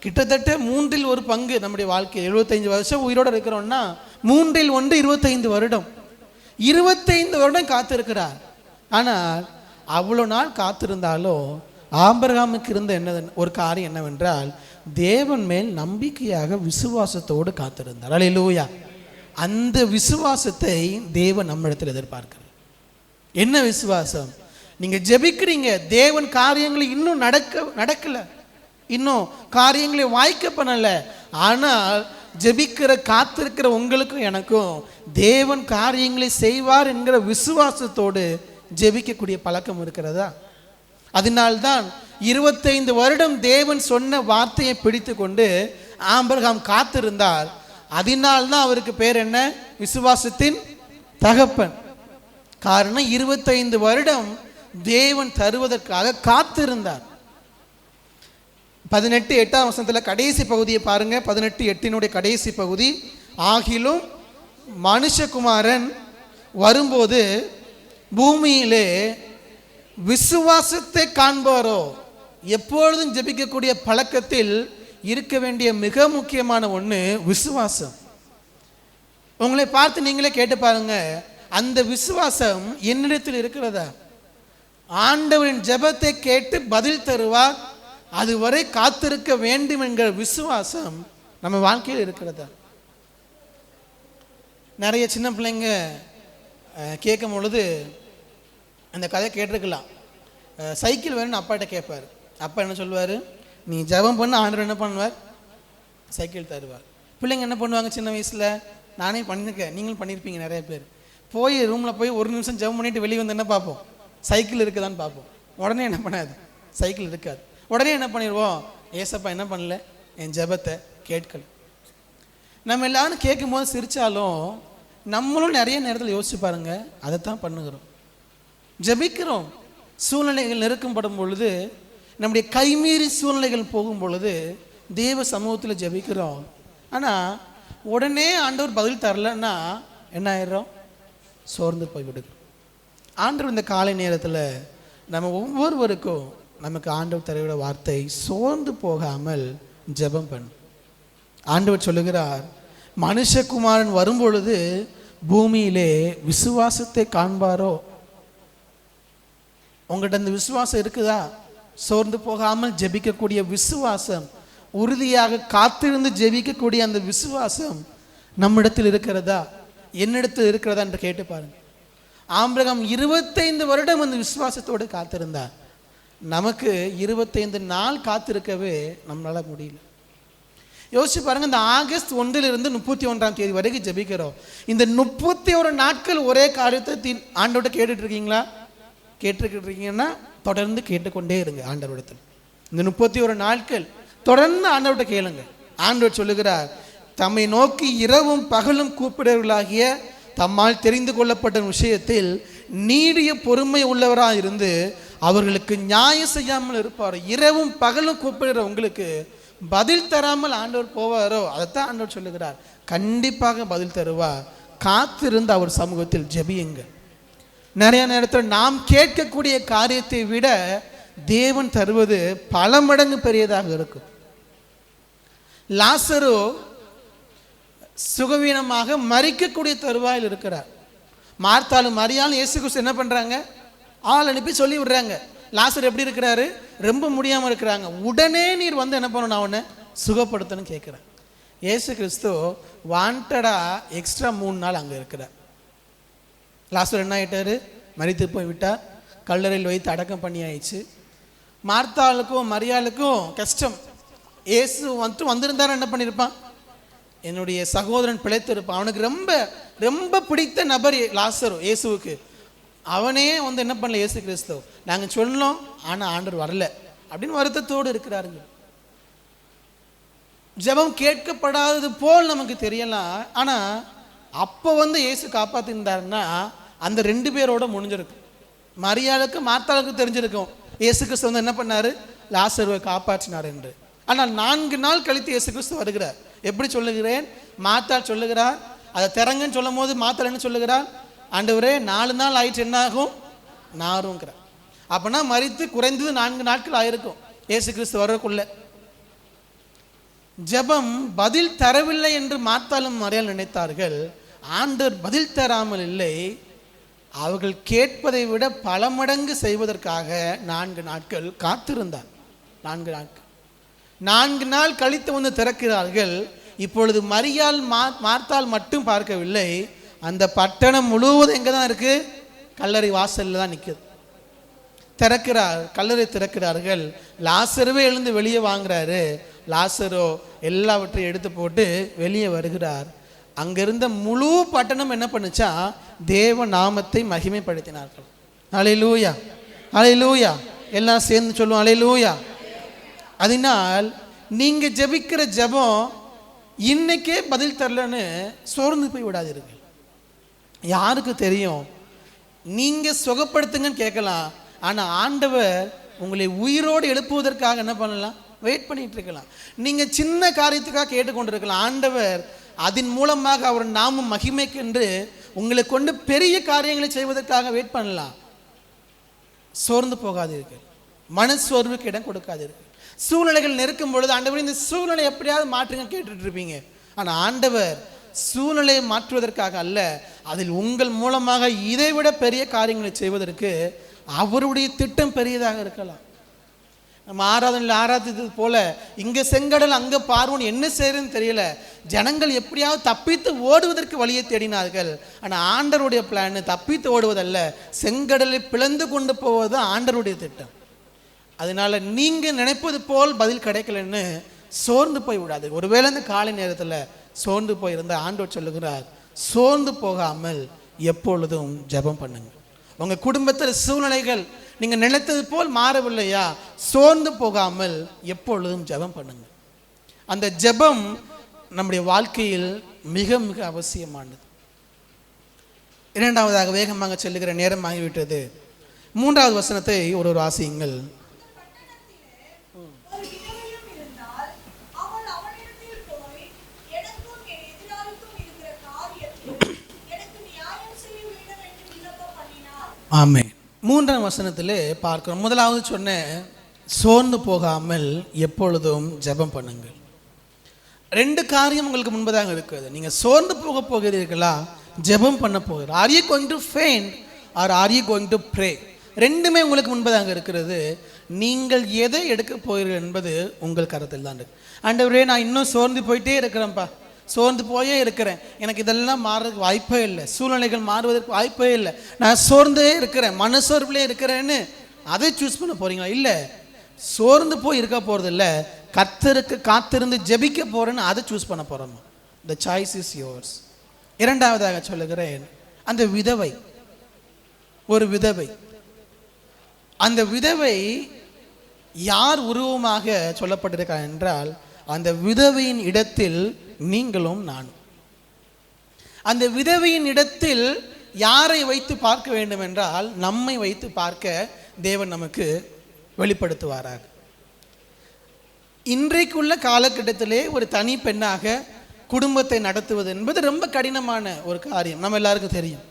கிட்டத்தட்ட 1/3 பங்கு நம்முடைய வாழ்க்கை 75 வருஷம் உயிரோடு இருக்கிறோம்னா 1/3 25 வருடம். 25 வருடம் காத்திருக்கிறார். ஆனால் அவ்வளோ நாள் காத்திருந்தாலும் ஆபிரகாமுக்கு இருந்த என்ன ஒரு காரியம் என்னவென்றால், தேவன் மேல் நம்பிக்கையாக விசுவாசத்தோடு காத்திருந்தார். அல்லேலூயா. அந்த விசுவாசத்தை தேவன் நம்மிடத்தில் எதிர்பார்க்கிறார். என்ன விசுவாசம்? நீங்கள் ஜெபிக்கிறீங்க, தேவன் காரியங்களை இன்னும் நடக்கலை, இன்னும் காரியங்களை வாய்க்க பண்ணலை. ஆனால் ஜெபிக்கிற காத்திருக்கிற உங்களுக்கும் எனக்கும் தேவன் காரியங்களை செய்வார் என்கிற விசுவாசத்தோடு ஜெபிக்கக்கூடிய பழக்கம் இருக்கிறதா? அதனால்தான் 25 வருடம் தேவன் சொன்ன வார்த்தையை பிடித்து கொண்டு ஆபிரகாம் காத்திருந்தார். அதனால்தான் அவருக்கு பேர் என்ன? விசுவாசத்தின் தகப்பன். காரணம் 25 வருடம் தேவன் தருவதற்காக காத்திருந்தார். 18:8 வசனத்தில் கடைசி பகுதியை பாருங்க. 18:8 கடைசி பகுதி, ஆகிலும் மனுஷகுமாரன் வரும்போது பூமியிலே விசுவாசத்தை காண்பாரோ. எப்பொழுதும் ஜெபிக்கக்கூடிய பழக்கத்தில் இருக்க வேண்டிய மிக முக்கியமான ஒன்று விசுவாசம். உங்களை பார்த்து நீங்களே கேட்டு பாருங்க, அந்த விசுவாசம் என்னிடத்தில் இருக்கிறதா? ஆண்டவரின் ஜெபத்தை கேட்டு பதில் தருவார், அதுவரை காத்திருக்க வேண்டும் என்கிற விசுவாசம் நம்ம வாழ்க்கையில் இருக்கிறதா? நிறைய சின்ன பிள்ளைங்க கேட்கும் பொழுது அந்த கதையை கேட்டிருக்கலாம். சைக்கிள் வேணும்னு அப்பாட்ட கேட்பார். அப்பா என்ன சொல்லுவார்? நீ ஜெபம் பண்ண, ஆண்டவர் என்ன பண்ணுவார்? சைக்கிள் தருவார். பிள்ளைங்க என்ன பண்ணுவாங்க சின்ன வயசில்? நானே பண்ணியிருக்கேன், நீங்களும் பண்ணியிருப்பீங்க நிறைய பேர். போய் ரூமில் போய் 1 நிமிஷம் ஜெபம் பண்ணிவிட்டு வெளியே வந்து என்ன பார்ப்போம்? சைக்கிள் இருக்குதான்னு பார்ப்போம். உடனே என்ன பண்ணாது? சைக்கிள் இருக்காது. உடனே என்ன பண்ணிடுவோம்? ஏசப்பா என்ன பண்ணல, என் ஜெபத்தை கேட்கல. நம்ம எல்லாரும் கேட்கும் போது சிரித்தாலும் நம்மளும் நிறைய நேரத்தில் யோசிச்சு பாருங்க, அதைத்தான் பண்ணுகிறோம். ஜெபிக்கிறோம், சூழ்நிலைகள் நெருக்கப்படும் பொழுது, நம்முடைய கைமீறி சூழ்நிலைகள் போகும் பொழுது தேவ சமூகத்தில் ஜெபிக்கிறோம். ஆனால் உடனே ஆண்டவர் பதில் தரலன்னா என்ன ஆயிடுறோம்? சோர்ந்து போய் விடுகிறோம். ஆண்டவர் இந்த காலை நேரத்தில் நம்ம ஒவ்வொருவருக்கும் நமக்கு ஆண்டவர் தருகிற வார்த்தை, சோர்ந்து போகாமல் ஜெபம் பண்ணு. ஆண்டவர் சொல்லுகிறார், மனுஷகுமாரன் வரும்பொழுது பூமியிலே விசுவாசத்தை காண்பாரோ. உங்கள்கிட்ட அந்த விசுவாசம் இருக்குதா? சோர்ந்து போகாமல் ஜெபிக்கக்கூடிய விசுவாசம், உறுதியாக காத்திருந்து ஜெபிக்கக்கூடிய அந்த விசுவாசம் நம்மிடத்தில் இருக்கிறதா, என்னிடத்தில் இருக்கிறதா என்று கேட்டு பாருங்க. ஆபிரகாம் 25 வருடம் அந்த விசுவாசத்தோடு காத்திருந்தார். நமக்கு 25 நாள் காத்திருக்கவே நம்மளால முடியல. யோசிச்சு பாருங்க, இந்த ஆகஸ்ட் 1 to 31 வரைக்கும் ஜெபிக்கிறோம். இந்த 31 நாட்கள் ஒரே காரியத்தை ஆண்டவர்கிட்ட கேட்டுட்டு இருக்கீங்களா? கேட்டுக்கிட்டு இருக்கீங்கன்னா தொடர்ந்து கேட்டுக்கொண்டே இருங்க ஆண்டவரிடத்தில். இந்த 31 நாட்கள் தொடர்ந்து ஆண்டவர்கிட்ட கேளுங்க. ஆண்டவர் சொல்லுகிறார், தம்மை நோக்கி இரவும் பகலும் கூப்பிடுவர்களாகிய தம்மால் தெரிந்து கொள்ளப்பட்ட விஷயத்தில் நீடிய பொறுமை உள்ளவராக இருந்து அவர்களுக்கு நியாயம் செய்யாமல் இருப்பார். இரவும் பகலும் கூப்பிடுற உங்களுக்கு பதில் தராமல் ஆண்டவர் போவாரோ? அதைத்தான் ஆண்டவர் சொல்லுகிறார். கண்டிப்பாக பதில் தருவார். காத்திருந்து அவர் சமூகத்தில் ஜெபியுங்க. நிறைய நேரத்தில் நாம் கேட்கக்கூடிய காரியத்தை விட தேவன் தருவது பல மடங்கு பெரியதாக இருக்கும். லாசரு சுகவீனமாக மரிக்கக்கூடிய தருவாயில் இருக்கிறார். மார்த்தாலும் மரியாலும் இயேசு கிறிஸ்து என்ன பண்ணுறாங்க? ஆள் அனுப்பி சொல்லி விடுறாங்க, லாசர் எப்படி இருக்கிறாரு? ரொம்ப முடியாமல் இருக்கிறாங்க. உடனே நீர் வந்து என்ன பண்ணணும், அவனை சுகப்படுத்தணும் கேட்குறேன். இயேசு கிறிஸ்து வாண்டடாக எக்ஸ்ட்ரா 3 நாள் அங்கே இருக்கிறார். லாசர் என்ன ஆகிட்டார்? மரித்து போய் விட்டார். கல்லறையில் வைத்து அடக்கம் பண்ணி ஆயிடுச்சு. மார்த்தாளுக்கும் மரியாளுக்கும் கஷ்டம். இயேசு வந்திருந்தார் என்ன பண்ணியிருப்பான்? என்னுடைய சகோதரன் பிழைத்திருப்பான். அவனுக்கு ரொம்ப ரொம்ப பிடித்த நபர் லாசரு இயேசுவுக்கு. அவனே வந்து என்ன பண்ணல, இயேசு கிறிஸ்து நாங்கள் சொன்னோம் ஆனால் ஆண்டவர் வரல அப்படின்னு வருத்தத்தோடு இருக்கிறாருங்க. ஜெபம் கேட்கப்படாதது போல் நமக்கு தெரியலாம். ஆனால் அப்போ வந்து இயேசு காப்பாற்றிருந்தாருன்னா அந்த 2 பேரோட முடிஞ்சிருக்கும். மரியாளுக்கு மார்த்தாளுக்கு தெரிஞ்சிருக்கும் இயேசு கிறிஸ்து வந்து என்ன பண்ணார், லாசருவை காப்பாற்றினார் என்று. ஆனால் 4 நாள் கழித்து இயேசு கிறிஸ்து வருகிறார். எப்படி சொல்லுகிறேன்? மார்த்தாள் சொல்லுகிறார், அதை திறங்கன்னு சொல்லும் போது மார்த்தாள் என்ன சொல்லுகிறார்? ஆண்டவரே 4 நாள் ஆயிடுச்சு, என்ன ஆகும்? நாருங்கிறார். அப்போனா மரித்து குறைந்தது 4 நாட்கள் ஆயிருக்கும் இயேசு கிறிஸ்து வர்றதுக்குள்ள. ஜெபம் பதில் தரவில்லை என்று மார்த்தாளும் மரியாள் நினைத்தார்கள். ஆண்டவர் பதில் தராமல் இல்லை, அவர்கள் கேட்பதை விட பல மடங்கு செய்வதற்காக 4 நாட்கள் காத்திருந்தார். 4 நாட்கள். 4 நாள் கழித்து வந்து திறக்கிறார்கள். இப்பொழுது மரியாள் மார்த்தாள் மட்டும் பார்க்கவில்லை, அந்த பட்டணம் முழுவதும் எங்கே தான் இருக்குது? கல்லறை வாசலில் தான் நிற்குது. கல்லறை திறக்கிறார்கள். லாசருவே எழுந்து வெளியே வாங்குறாரு. லாசரோ எல்லாவற்றையும் எடுத்து போட்டு வெளியே வருகிறார். அங்கிருந்த முழு பட்டணம் என்ன பண்ணுச்சா? தேவ நாமத்தை மகிமைப்படுத்தினார்கள். அல்லேலூயா, அல்லேலூயா. எல்லாம் சேர்ந்து சொல்லுவோம் அல்லேலூயா. அதனால் நீங்கள் ஜெபிக்கிற ஜெபம் இன்னைக்கே பதில் தரலன்னு சோர்ந்து போய் விடாதீர்கள். யாருக்கு தெரியும், நீங்கள் சுகப்படுத்துங்கன்னு கேட்கலாம், ஆனால் ஆண்டவர் உங்களை உயிரோடு எழுப்புவதற்காக என்ன பண்ணலாம்? வெயிட் பண்ணிட்டு இருக்கலாம். நீங்கள் சின்ன காரியத்துக்காக கேட்டுக்கொண்டிருக்கலாம். ஆண்டவர் அதன் மூலமாக அவர் நாமும் மகிமைக்கென்று உங்களை கொண்டு பெரிய காரியங்களை செய்வதற்காக வெயிட் பண்ணலாம். சோர்ந்து போகாதீர்கள், மனசோர்வுக்கு இடம் கொடுக்காதீர்கள். சூழ்நிலைகள் நெருக்கும் பொழுது ஆண்டவர் இந்த சூழ்நிலை எப்படியாவது மாற்றுங்க கேட்டுட்டு இருப்பீங்க. ஆனால் ஆண்டவர் சூழ்நிலையை மாற்றுவதற்காக அல்ல, அதில் உங்கள் மூலமாக இதைவிட பெரிய காரியங்களை செய்வதற்கு அவருடைய திட்டம் பெரியதாக இருக்கலாம். நம்ம ஆராதித்தது போல இங்கே செங்கடல் அங்கே பார்வோன் என்ன செய்யறதுன்னு தெரியல, ஜனங்கள் எப்படியாவது தப்பித்து ஓடுவதற்கு வழியை தேடினார்கள். ஆனால் ஆண்டருடைய பிளான் தப்பித்து ஓடுவதல்ல, செங்கடலை பிளந்து கொண்டு போவது ஆண்டருடைய திட்டம். அதனால நீங்கள் நினைப்பது போல் பதில் கிடைக்கலன்னு சோர்ந்து போய் விடாது. ஒருவேளை இந்த காலை நேரத்தில் சோர்ந்து போயிருந்த ஆண்டவர் சொல்லுகிறார், சோர்ந்து போகாமல் எப்பொழுதும் ஜெபம் பண்ணுங்க. உங்கள் குடும்பத்தில் சூழ்நிலைகள் நீங்கள் நினைத்தது போல் மாறவில்லையா? சோர்ந்து போகாமல் எப்பொழுதும் ஜெபம் பண்ணுங்க. அந்த ஜெபம் நம்முடைய வாழ்க்கையில் மிக மிக அவசியமானது. இரண்டாவதாக வேகமாக செல்லுகிற நேரம் ஆகிவிட்டது. 3வது வசனத்தை ஒரு வாசியுங்கள். ஆமென். 3ஆம் வசனத்திலே பார்க்கிறோம். முதலாவது சொன்ன சோர்ந்து போகாமல் எப்பொழுதும் ஜெபம் பண்ணுங்கள். 2 காரியம் உங்களுக்கு முன்பதாக இருக்கிறது. நீங்கள் சோர்ந்து போகிறீர்களா? ஜெபம் பண்ண போகிறீர்கள். Are you going to faint are are you going to pray? ரெண்டுமே உங்களுக்கு முன்பதாக இருக்கிறது. நீங்கள் எதை எடுக்க போகிறீர்கள் என்பது உங்கள் கருத்தில் தான் இருக்கு. ஆண்டவரே, நான் இன்னும் சோர்ந்து போயிட்டே இருக்கிறேன்ப்பா, சோர்ந்து போயே இருக்கிறேன், எனக்கு இதெல்லாம் மாறுறதுக்கு வாய்ப்பே இல்லை, சூழ்நிலைகள் மாறுவதற்கு வாய்ப்பே இல்லை, நான் சோர்ந்தே இருக்கிறேன், மனசோர்விலே இருக்கிறேன்னு அதை சூஸ் பண்ண போறீங்களா? இல்லை, சோர்ந்து போய் இருக்க போகிறது இல்லை, கர்த்தருக்கு காத்திருந்து ஜெபிக்க போறேன்னு அதை சூஸ் பண்ண போகிறோம். The choice is yours. இரண்டாவதாக சொல்லுகிறேன், அந்த விதவை, ஒரு விதவை, அந்த விதவை யார் உருவமாக சொல்லப்பட்டிருக்கார் என்றால், அந்த விதவையின் இடத்தில் நீங்களும் நானும். அந்த விதவையின் இடத்தில் யாரை வைத்து பார்க்க வேண்டும் என்றால், நம்மை வைத்து பார்க்க தேவன் நமக்கு வெளிப்படுத்துவாராக. இன்றைக்குள்ள காலகட்டத்திலே ஒரு தனி பெண்ணாக குடும்பத்தை நடத்துவது என்பது ரொம்ப கடினமான ஒரு காரியம். நம்ம எல்லாருக்கும் தெரியும்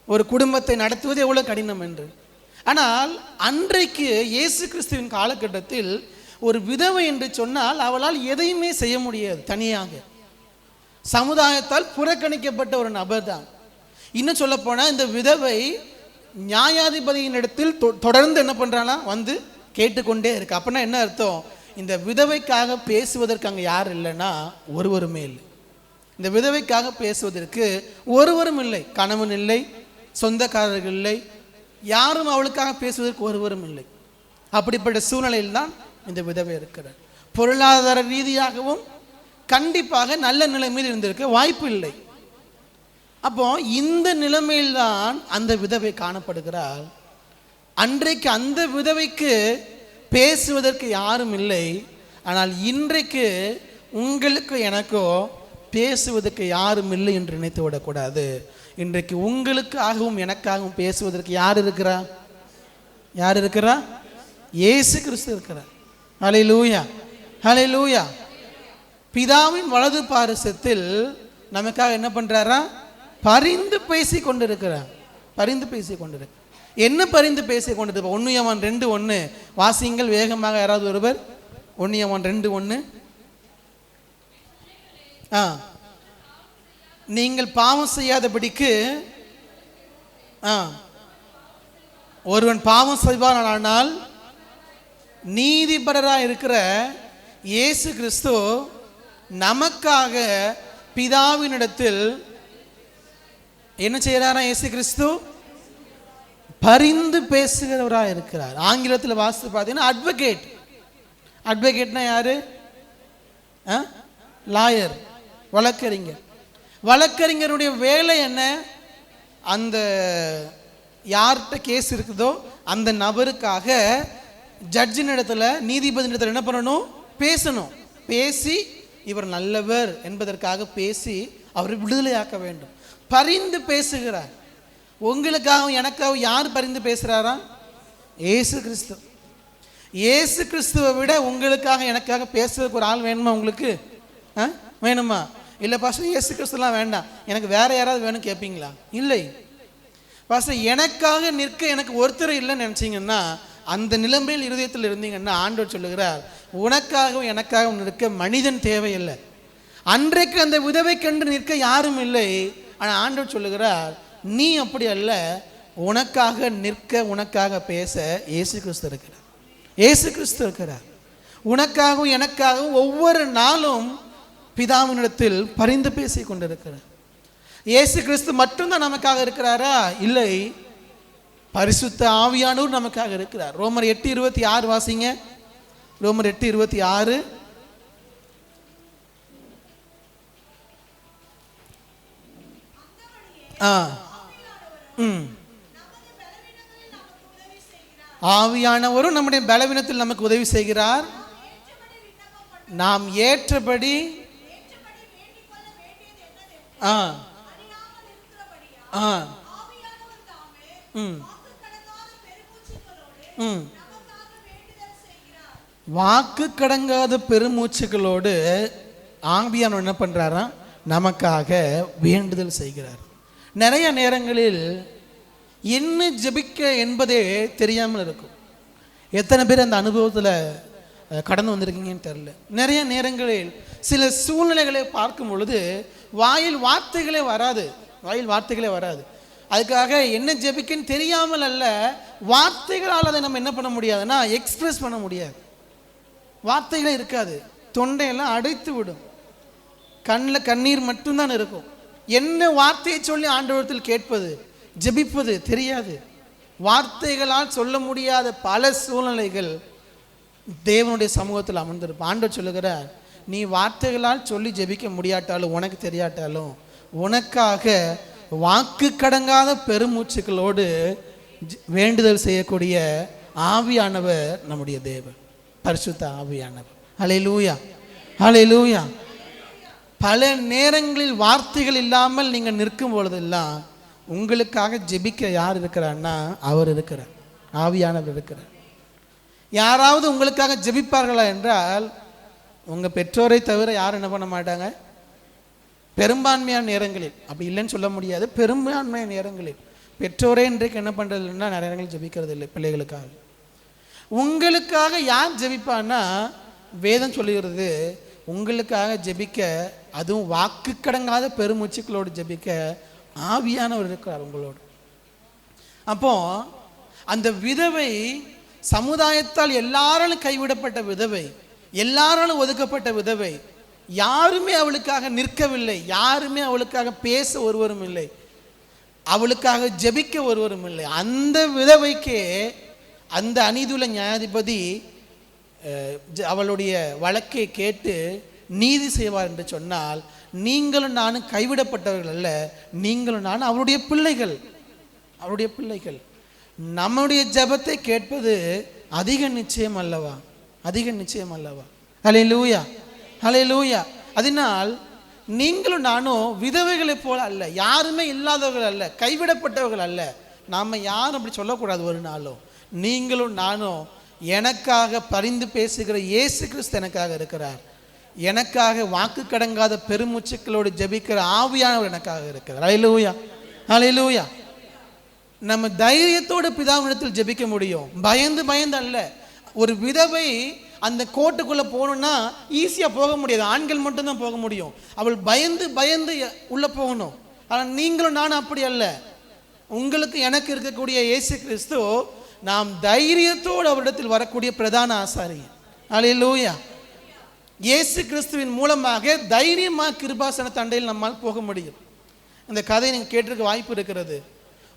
ஒரு குடும்பத்தை நடத்துவது எவ்வளோ கடினம் என்று. ஆனால் அன்றைக்கு இயேசு கிறிஸ்துவின் காலகட்டத்தில் ஒரு விதவை என்று சொன்னால் அவளால் எதையுமே செய்ய முடியாது. தனியாக சமுதாயத்தால் புறக்கணிக்கப்பட்ட ஒரு நபர் தான். இன்னும் சொல்ல போனால் இந்த விதவை நியாயாதிபதியின் இடத்தில் தொடர்ந்து என்ன பண்ணுறானா, வந்து கேட்டுக்கொண்டே இருக்கு. அப்படின்னா என்ன அர்த்தம்? இந்த விதவைக்காக பேசுவதற்கு அங்கே யார் இல்லைன்னா ஒருவருமே இல்லை. இந்த விதவைக்காக பேசுவதற்கு ஒருவரும் இல்லை. கணவன் இல்லை, சொந்தக்காரர்கள் இல்லை, யாரும் அவளுக்காக பேசுவதற்கு ஒருவரும் இல்லை. அப்படிப்பட்ட சூழ்நிலையில் தான் இந்த விதவை இருக்கிறார். பொருளாதார ரீதியாகவும் கண்டிப்பாக நல்ல நிலைமையில் இருந்திருக்க வாய்ப்பு இல்லை. அப்போ இந்த நிலைமையில்தான் அந்த விதவை காணப்படுகிறாள். அன்றைக்கு அந்த விதவைக்கு பேசுவதற்கு யாரும் இல்லை. ஆனால் இன்றைக்கு உங்களுக்கு எனக்கோ பேசுவதற்கு யாரும் இல்லை என்று நினைத்து விடக்கூடாது. இன்றைக்கு உங்களுக்காகவும் எனக்காகவும் பேசுவதற்கு யார் இருக்கிறா? யார் இருக்கிறா? இயேசு கிறிஸ்து இருக்கிறார். ஹல்லேலூயா, ஹல்லேலூயா. பிதாவின் வலது பாரிசத்தில் நமக்காக என்ன பண்றாரா? பரிந்து பேசி கொண்டிருக்கிறார். பரிந்து பேசி கொண்டிருக்க. என்ன பரிந்து பேசி கொண்டிருப்ப? 1 யோவான் 2:1 வாசிங்கள் வேகமாக. யாராவது ஒருவர் 1 யோவான் 2:1. நீங்கள் பாவம் செய்யாதபடிக்கு ஒருவன் பாவம் செய்வானால் நீதிபரராக இருக்கிற இயேசு கிறிஸ்து நமக்காக பிதாவினிடத்தில் என்ன செய்யறாரா? இயேசு கிறிஸ்து பரிந்து பேசுகிறவராக இருக்கிறார். ஆங்கிலத்தில் வாசித்து பார்த்தீங்கன்னா அட்வொகேட். அட்வொகேட்னா யாரு? லாயர், வழக்கறிஞர். வழக்கறிஞருடைய வேலை என்ன? அந்த யார்கிட்ட கேஸ் இருக்குதோ அந்த நபருக்காக ஜட்ஜின் இடத்துல, நீதிபதி இடத்துல என்ன பண்ணணும்? பேசணும். பேசி இவர் நல்லவர் என்பதற்காக பேசி அவரை விடுதலையாக்க வேண்டும். பரிந்து பேசுகிறார். உங்களுக்காக எனக்காக யார் பரிந்து பேசுகிறாரா? இயேசு கிறிஸ்து. இயேசு கிறிஸ்துவை விட உங்களுக்காக எனக்காக பேசுறதுக்கு ஒரு ஆள் வேணுமா? உங்களுக்கு வேணுமா? இல்லை பாஸ்டர் இயேசு கிறிஸ்துலாம் வேண்டாம், எனக்கு வேற யாராவது வேணும் கேட்பீங்களா? இல்லை பாஸ்டர், எனக்காக நிற்க எனக்கு ஒருத்தர் இல்லைன்னு நினச்சிங்கன்னா, அந்த நிலைமையில் இருதயத்தில் இருந்தீங்கன்னா ஆண்டவர் சொல்லுகிறார், உனக்காகவும் எனக்காகவும் நிற்க மனிதன் தேவையில்லை. அன்றைக்கு அந்த விதவை கண்டு நிற்க யாரும் இல்லை. ஆனால் ஆண்டவர் சொல்லுகிறார், நீ அப்படி அல்ல, உனக்காக நிற்க, உனக்காக பேச இயேசு கிறிஸ்து இருக்கிறார். இயேசு கிறிஸ்து இருக்கிறார். உனக்காகவும் எனக்காகவும் ஒவ்வொரு நாளும் பிதாவினிடத்தில் பரிந்து பேசி கொண்டிருக்கிறார். இயேசு கிறிஸ்து மட்டும்தான் நமக்காக இருக்கிறாரா? இல்லை, பரிசுத்த ஆவியானவர் நமக்காக இருக்கிறார். ரோமர் 8:26 வாசிங்க. ரோமர் 8:26. ஆவியானவரும் நம்முடைய பலவீனத்தில் நமக்கு உதவி செய்கிறார். நாம் ஏற்றபடி வாக்கு கடங்காத பெருமூச்சுகளோடு ஆவியானவர் என்ன பண்றாரா? நமக்காக வேண்டுதல் செய்கிறார். நிறைய நேரங்களில் என்ன ஜெபிக்க என்பதே தெரியாமல் இருக்கும். எத்தனை பேர் அந்த அனுபவத்தில் கடந்து வந்திருக்கீங்கன்னு தெரியல. நிறைய நேரங்களில் சில சூழ்நிலைகளை பார்க்கும் பொழுது வாயில் வார்த்தைகளே வராது. அதுக்காக என்ன ஜெபிக்கன்னு தெரியாமல் அல்ல, வார்த்தைகளால் அதை நம்ம என்ன பண்ண முடியாதுன்னா எக்ஸ்பிரஸ் பண்ண முடியாது. வார்த்தைகளே இருக்காது, தொண்டையெல்லாம் அடைத்து விடும், கண்ணில் கண்ணீர் மட்டும்தான் இருக்கும். என்ன வார்த்தையை சொல்லி ஆண்டவரத்தில் கேட்பது, ஜெபிப்பது தெரியாது. வார்த்தைகளால் சொல்ல முடியாத பல சூழ்நிலைகள் தேவனுடைய சமூகத்தில் அமர்ந்திருப்போம். ஆண்டவர் சொல்லுகிறார், நீ வார்த்தைகளால் சொல்லி ஜெபிக்க முடியாட்டாலும், உனக்கு தெரியாட்டாலும், உனக்காக வாக்கு கடங்காத பெருமூச்சுக்களோடு வேண்டுதல் செய்யக்கூடிய ஆவியானவர் நம்முடைய தேவன், பரிசுத்த ஆவியானவர். ஹல்லேலூயா, ஹல்லேலூயா. பல நேரங்களில் வார்த்தைகள் இல்லாமல் நீங்கள் நிற்கும் பொழுதெல்லாம் உங்களுக்காக ஜெபிக்க யார் இருக்கிறார்னா அவர் இருக்கிறார், ஆவியானவர் இருக்கிறார். யாராவது உங்களுக்காக ஜெபிப்பார்களா என்றால் உங்கள் பெற்றோரை தவிர யாரும் என்ன பண்ண மாட்டாங்க. பெரும்பான்மையான நேரங்களில், அப்படி இல்லைன்னு சொல்ல முடியாது, பெரும்பான்மையான நேரங்களில் பெற்றோரே இன்றைக்கு என்ன பண்ணுறதுன்னா நிறைய நேரங்கள் ஜெபிக்கிறது இல்லை பிள்ளைகளுக்காக. உங்களுக்காக யார் ஜெபிப்பான்னா வேதம் சொல்லுகிறது, உங்களுக்காக ஜெபிக்க, அதுவும் வாக்கு கடங்காத பெருமூச்சுக்களோடு ஜெபிக்க ஆவியானவர் இருக்கிறார் உங்களோடு. அப்போ அந்த விதவை சமுதாயத்தால் எல்லாராலும் கைவிடப்பட்ட விதவை, எல்லாராலும் ஒதுக்கப்பட்ட விதவை, யாருமே அவளுக்காக நிற்கவில்லை, யாருமே அவளுக்காக பேச ஒருவரும் இல்லை, அவளுக்காக ஜெபிக்க ஒருவரும் இல்லை. அந்த விதவைக்கே அந்த அநீதியுள்ள நியாயாதிபதி அவளுடைய வழக்கை கேட்டு நீதி செய்வார் என்று சொன்னால், நீங்களும் நானும் கைவிடப்பட்டவர்கள் அல்ல, நீங்களும் நானும் அவருடைய பிள்ளைகள், அவருடைய பிள்ளைகள். நம்முடைய ஜெபத்தை கேட்பது அதிக நிச்சயம் அல்லவா, அதிக நிச்சயம் அல்லவா. ஹல்லேலூயா, ஹல்லேலூயா. அதனால் நீங்களும் நானும் விதவைகளைப் போல அல்ல, யாருமே இல்லாதவர்கள் அல்ல, கைவிடப்பட்டவர்கள் அல்ல. நாம் யாரும் அப்படி சொல்லக்கூடாது ஒரு நாளும். நீங்களும் நானும் எனக்காக பரிந்து பேசுகிற இயேசு கிறிஸ்து எனக்காக இருக்கிறார். எனக்காக வாக்கு கடங்காத பெருமூச்சுக்களோடு ஜெபிக்கிற ஆவியானவர் எனக்காக இருக்கிறார். ஹல்லேலூயா, ஹல்லேலூயா. நம்ம தைரியத்தோடு பிதாவினிடத்தில் ஜெபிக்க முடியும், பயந்து பயந்து அல்ல. ஒரு விதவை அந்த கோட்டுக்குள்ளே போகணுன்னா ஈஸியாக போக முடியாது, ஆண்கள் மட்டும்தான் போக முடியும். அவள் பயந்து பயந்து உள்ளே போகணும். ஆனால் நீங்களும் நானும் அப்படி அல்ல. உங்களுக்கு எனக்கு இருக்கக்கூடிய இயேசு கிறிஸ்து நாம் தைரியத்தோடு அவரிடத்தில் வரக்கூடிய பிரதான ஆசாரியர். அல்லேலூயா. இயேசு கிறிஸ்துவின் மூலமாக தைரியமாக கிருபாசன தண்டையில் நம்மால் போக முடியும். இந்த கதையை நீங்கள் கேட்டிருக்க வாய்ப்பு இருக்கிறது.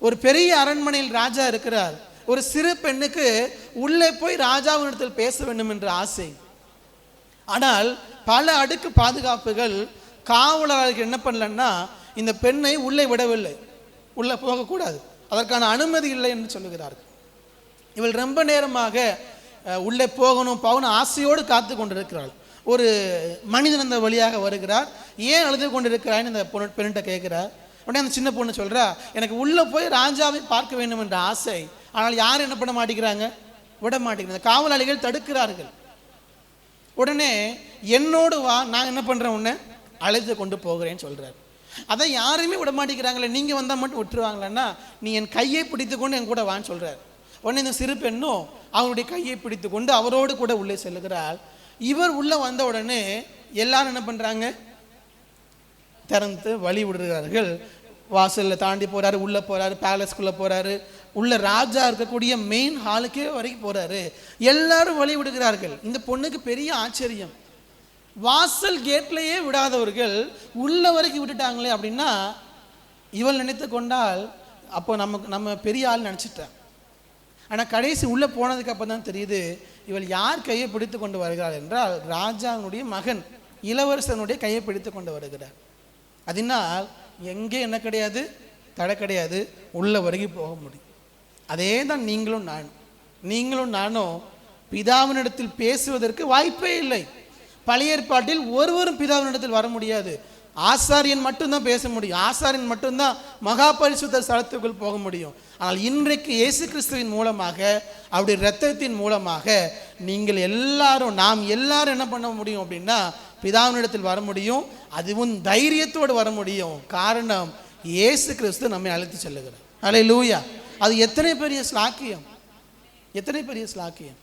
ஒரு பெரிய அரண்மனையில் ராஜா இருக்கிறார். ஒரு சிறு பெண்ணுக்கு உள்ளே போய் ராஜாவினிடத்தில் பேச வேண்டும் என்ற ஆசை. ஆனால் பல அடுக்கு பாதுகாப்புகள் காவலர்கள் என்ன பண்ணலன்னா இந்த பெண்ணை உள்ளே விடவில்லை. உள்ளே போகக்கூடாது, அதற்கான அனுமதி இல்லை என்று சொல்லுகிறார்கள். இவள் ரொம்ப நேரமாக உள்ளே போகணும் ஆசையோடு காத்து கொண்டிருக்கிறாள். ஒரு மனிதன் அந்த வழியாக வருகிறார். ஏன் அழுது கொண்டிருக்கிறான்னு இந்த பெண்ணிட்ட கேட்கிறார். உடனே அந்த சின்ன பொண்ணு சொல்கிறா, எனக்கு உள்ளே போய் ராஜாவை பார்க்க வேண்டும் என்ற ஆசை. ஆனால் யாரும் என்ன பண்ண மாட்டேங்கிறாங்க, விட மாட்டேங்கிறாங்க. காவலாளிகள் தடுக்கிறார்கள். உடனே என்னோடு வா, நான் என்ன பண்ணுறேன், உன்னை அழைத்து கொண்டு போகிறேன்னு சொல்கிறார். அதை யாருமே விட மாட்டேங்கிறாங்களே, நீங்கள் வந்தால் மட்டும் விட்டுருவாங்களேன்னா, நீ என் கையை பிடித்து கொண்டு என் கூட வான்னு சொல்கிறார். உடனே இந்த சிறு பெண்ணும் அவருடைய கையை பிடித்து கொண்டு அவரோடு கூட உள்ளே செல்லுகிறாள். இவர் உள்ளே வந்த உடனே எல்லாரும் என்ன பண்ணுறாங்க, திறந்து வழி விடுகிறார்கள். வாசலில் தாண்டி போகிறாரு, உள்ளே போகிறாரு, பேலஸ்குள்ளே போகிறாரு, உள்ள ராஜா இருக்கக்கூடிய மெயின் ஹாலுக்கே வரைக்கும் போகிறாரு. எல்லாரும் வழி விடுகிறார்கள். இந்த பொண்ணுக்கு பெரிய ஆச்சரியம், வாசல் கேட்லேயே விடாதவர்கள் உள்ள வரைக்கும் விட்டுட்டாங்களே அப்படின்னா இவள் நினைத்து கொண்டால் அப்போ நம்ம பெரிய ஆள் நினச்சிட்டேன். ஆனால் கடைசி உள்ளே போனதுக்கு அப்போ தான் தெரியுது இவள் யார் கையை பிடித்து கொண்டு வருகிறாள் என்றால் ராஜாவினுடைய மகன் இளவரசனுடைய கையை பிடித்து கொண்டு வருகிறார். அதனால் எங்கே என்ன கிடையாது, தடை கிடையாது, உள்ள வரைக்கும் போக முடியும். அதே தான் நீங்களும் நானும் பிதாவினிடத்தில் பேசுவதற்கு வாய்ப்பே இல்லை. பழைய ஏற்பாட்டில் ஒருவரும் பிதாவினிடத்தில் வர முடியாது. ஆசாரியன் மட்டும்தான் பேச முடியும். ஆசாரியன் மட்டும்தான் மகா பரிசுத்த ஸ்தலத்துக்குள் போக முடியும். ஆனால் இன்றைக்கு இயேசு கிறிஸ்துவின் மூலமாக, அவருடைய இரத்தத்தின் மூலமாக நீங்கள் எல்லாரும், நாம் எல்லாரும் என்ன பண்ண முடியும் அப்படின்னா பிதாவினிடத்தில் வர முடியும். அதுவும் தைரியத்தோடு வர முடியும். காரணம், இயேசு கிறிஸ்து நம்மை அழைத்து செல்லுகிறார். அல்லேலூயா. அது எத்தனை பெரிய ஸ்லாக்கியம், எத்தனை பெரிய ஸ்லாக்கியம்.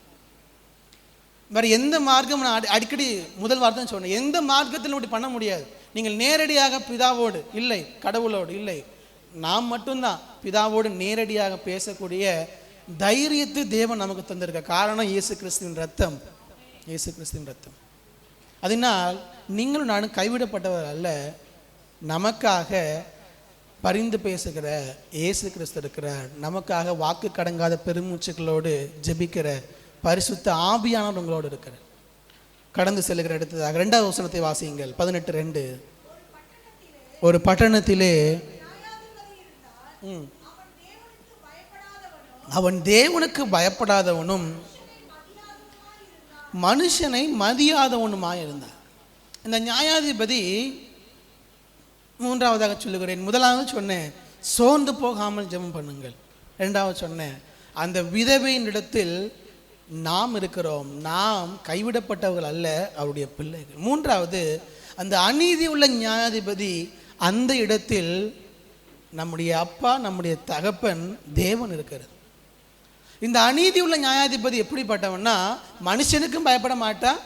வேறு எந்த மார்க்கம், நான் அடிக்கடி முதல் வார்த்தை சொன்னேன், எந்த மார்க்கத்திலும் இப்படி பண்ண முடியாது. நீங்கள் நேரடியாக பிதாவோடு இல்லை, கடவுளோடு இல்லை, நாம் மட்டும்தான் பிதாவோடு நேரடியாக பேசக்கூடிய தைரியத்தை தேவன் நமக்கு தந்திருக்க. காரணம் இயேசு கிறிஸ்துவின் ரத்தம், இயேசு கிறிஸ்துவின் ரத்தம். அதனால் நீங்களும் நானும் கைவிடப்பட்டவர் அல்ல. நமக்காக பரிந்து பேசுகிற இயேசு கிறிஸ்து இருக்கிறார். நமக்காக வாக்கு கடங்காத பெருமூச்சுகளோடு ஜெபிக்கிற பரிசுத்த ஆவியானவர் உங்களோடு இருக்கிறார். கடந்து செல்லுகிற இடத்துக்காக 2வது வசனத்தை வாசியுங்கள். 18:2. ஒரு பட்டணத்திலே அவன் தேவனுக்கு பயப்படாதவனும் மனுஷனை மதியாதவனுமாய் இருந்தான். இந்த நியாயாதிபதி, 3வதாக சொல்லுகிறேன், முதலாவது சொன்னேன் சோர்ந்து போகாமல் ஜெபம் பண்ணுங்கள். 2வது சொன்னேன் அந்த விதவையின் இடத்தில் நாம் இருக்கிறோம், நாம் கைவிடப்பட்டவர்கள் அல்ல, அவருடைய பிள்ளைகள். 3வது அந்த அநீதி உள்ள நியாயாதிபதி, அந்த இடத்தில் நம்முடைய அப்பா, நம்முடைய தகப்பன் தேவன் இருக்கிறது. இந்த அநீதி உள்ள நியாயாதிபதி எப்படிப்பட்டவன்னா மனுஷனுக்கும் பயப்பட மாட்டான்,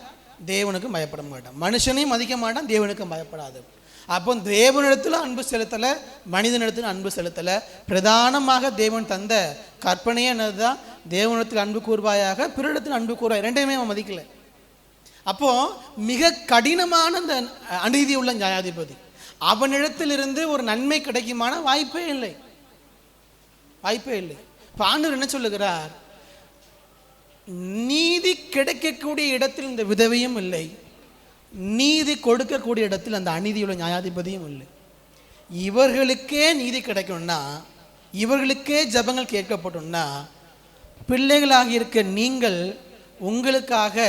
தேவனுக்கும் பயப்பட மாட்டான், மனுஷனையும் மதிக்க மாட்டான், தேவனுக்கும் பயப்படாது. அப்போ தேவனிடத்தில் அன்பு செலுத்தலை, மனிதனிடத்தில் அன்பு செலுத்தலை. பிரதானமாக தேவன் தந்த கற்பனையே என்னதுதான், தேவனிடத்தில் அன்பு கூறுவாயாக, பிறரிடத்தில் அன்பு கூறுவாய், ரெண்டையுமே அவன் மதிக்கலை. அப்போ மிக கடினமான இந்த அநீதி உள்ள நியாயாதிபதி, அவனிடத்திலிருந்து ஒரு நன்மை கிடைக்குமான வாய்ப்பே இல்லை, வாய்ப்பே இல்லை. இப்போ ஆண்டவர் என்ன சொல்லுகிறார், நீதி கிடைக்கக்கூடிய இடத்தில் இந்த விதவையும் இல்லை, நீதி கொடுக்கக்கூடிய இடத்தில் அந்த அநீதியுள்ள நியாயாதிபதியும் இல்லை. இவர்களுக்கே நீதி கிடைக்கும்னா, இவர்களுக்கே ஜபங்கள் கேட்கப்பட்டும்னா, பிள்ளைகளாக இருக்க நீங்கள் உங்களுக்காக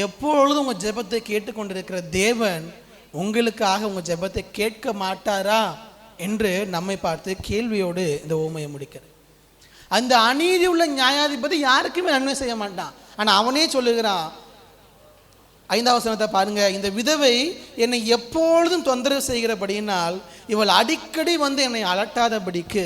எப்பொழுதும் உங்கள் ஜெபத்தை கேட்டுக்கொண்டிருக்கிற தேவன் உங்களுக்காக உங்கள் ஜெபத்தை கேட்க மாட்டாரா என்று நம்மை பார்த்து கேள்வியோடு இந்த உவமையை முடிக்கிறது. அந்த அநீதி உள்ள நியாயாதிபதி யாருக்குமே நன்மை செய்ய மாட்டான். ஆனால் அவனே சொல்லுகிறான், 5வது வசனத்தை பாருங்க, இந்த விதவை என்னை எப்பொழுதும் தொந்தரவு செய்கிறபடியினால் இவள் அடிக்கடி வந்து என்னை அலட்டாதபடிக்கு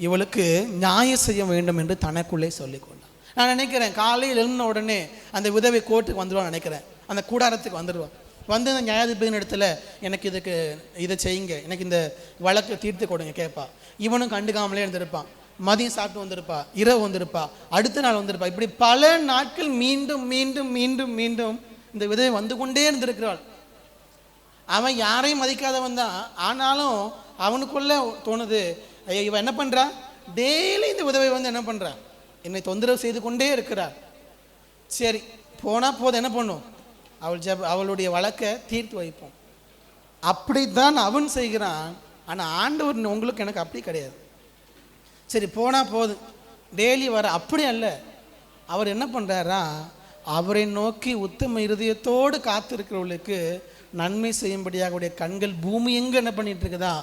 இவளுக்கு நியாயம் செய்ய வேண்டும் என்று தனக்குள்ளே சொல்லிக்கொண்டான். நான் நினைக்கிறேன் காலையில் எழுந்த உடனே அந்த விதவை கோர்ட்டுக்கு வந்துடுவான்னு நினைக்கிறேன், அந்த கூடாரத்துக்கு வந்துடுவான். வந்து அந்த நியாயாதிபதியின் இடத்துல எனக்கு இதை செய்யுங்க, எனக்கு இந்த வழக்கை தீர்த்து கொடுங்க கேட்பா. இவனும் கண்டுக்காமலே இருந்திருப்பான். மதியம் சாப்பிட்டு வந்திருப்பா, இரவு வந்திருப்பா, அடுத்த நாள் வந்திருப்பா. இப்படி பல நாட்கள் மீண்டும் மீண்டும் மீண்டும் மீண்டும் இந்த விதவை வந்து கொண்டே இருந்திருக்கிறாள். அவன் யாரையும் மதிக்காதவன் தான். ஆனாலும் அவனுக்குள்ள தோணுது, ஐயோ இவன் என்ன பண்ணுறா, டெய்லி இந்த விதவை வந்து என்ன பண்ணுறா, என்னை தொந்தரவு செய்து கொண்டே இருக்கிறார். சரி போனால் போதும், என்ன பண்ணும், அவளுடைய வழக்கை தீர்த்து வைப்போம். அப்படித்தான் அவன் செய்கிறான். ஆனால் ஆண்டவர் உங்களுக்கு எனக்கு அப்படி கிடையாது. சரி போனால் போதும், டெய்லி வர, அப்படி அல்ல. அவர் என்ன பண்ணுறாரா, அவரை நோக்கி உத்தம இருதயத்தோடு காத்திருக்கிறவர்களுக்கு நன்மை செய்யும்படியாக அவருடைய கண்கள் பூமி எங்கே என்ன பண்ணிட்டு இருக்குதா,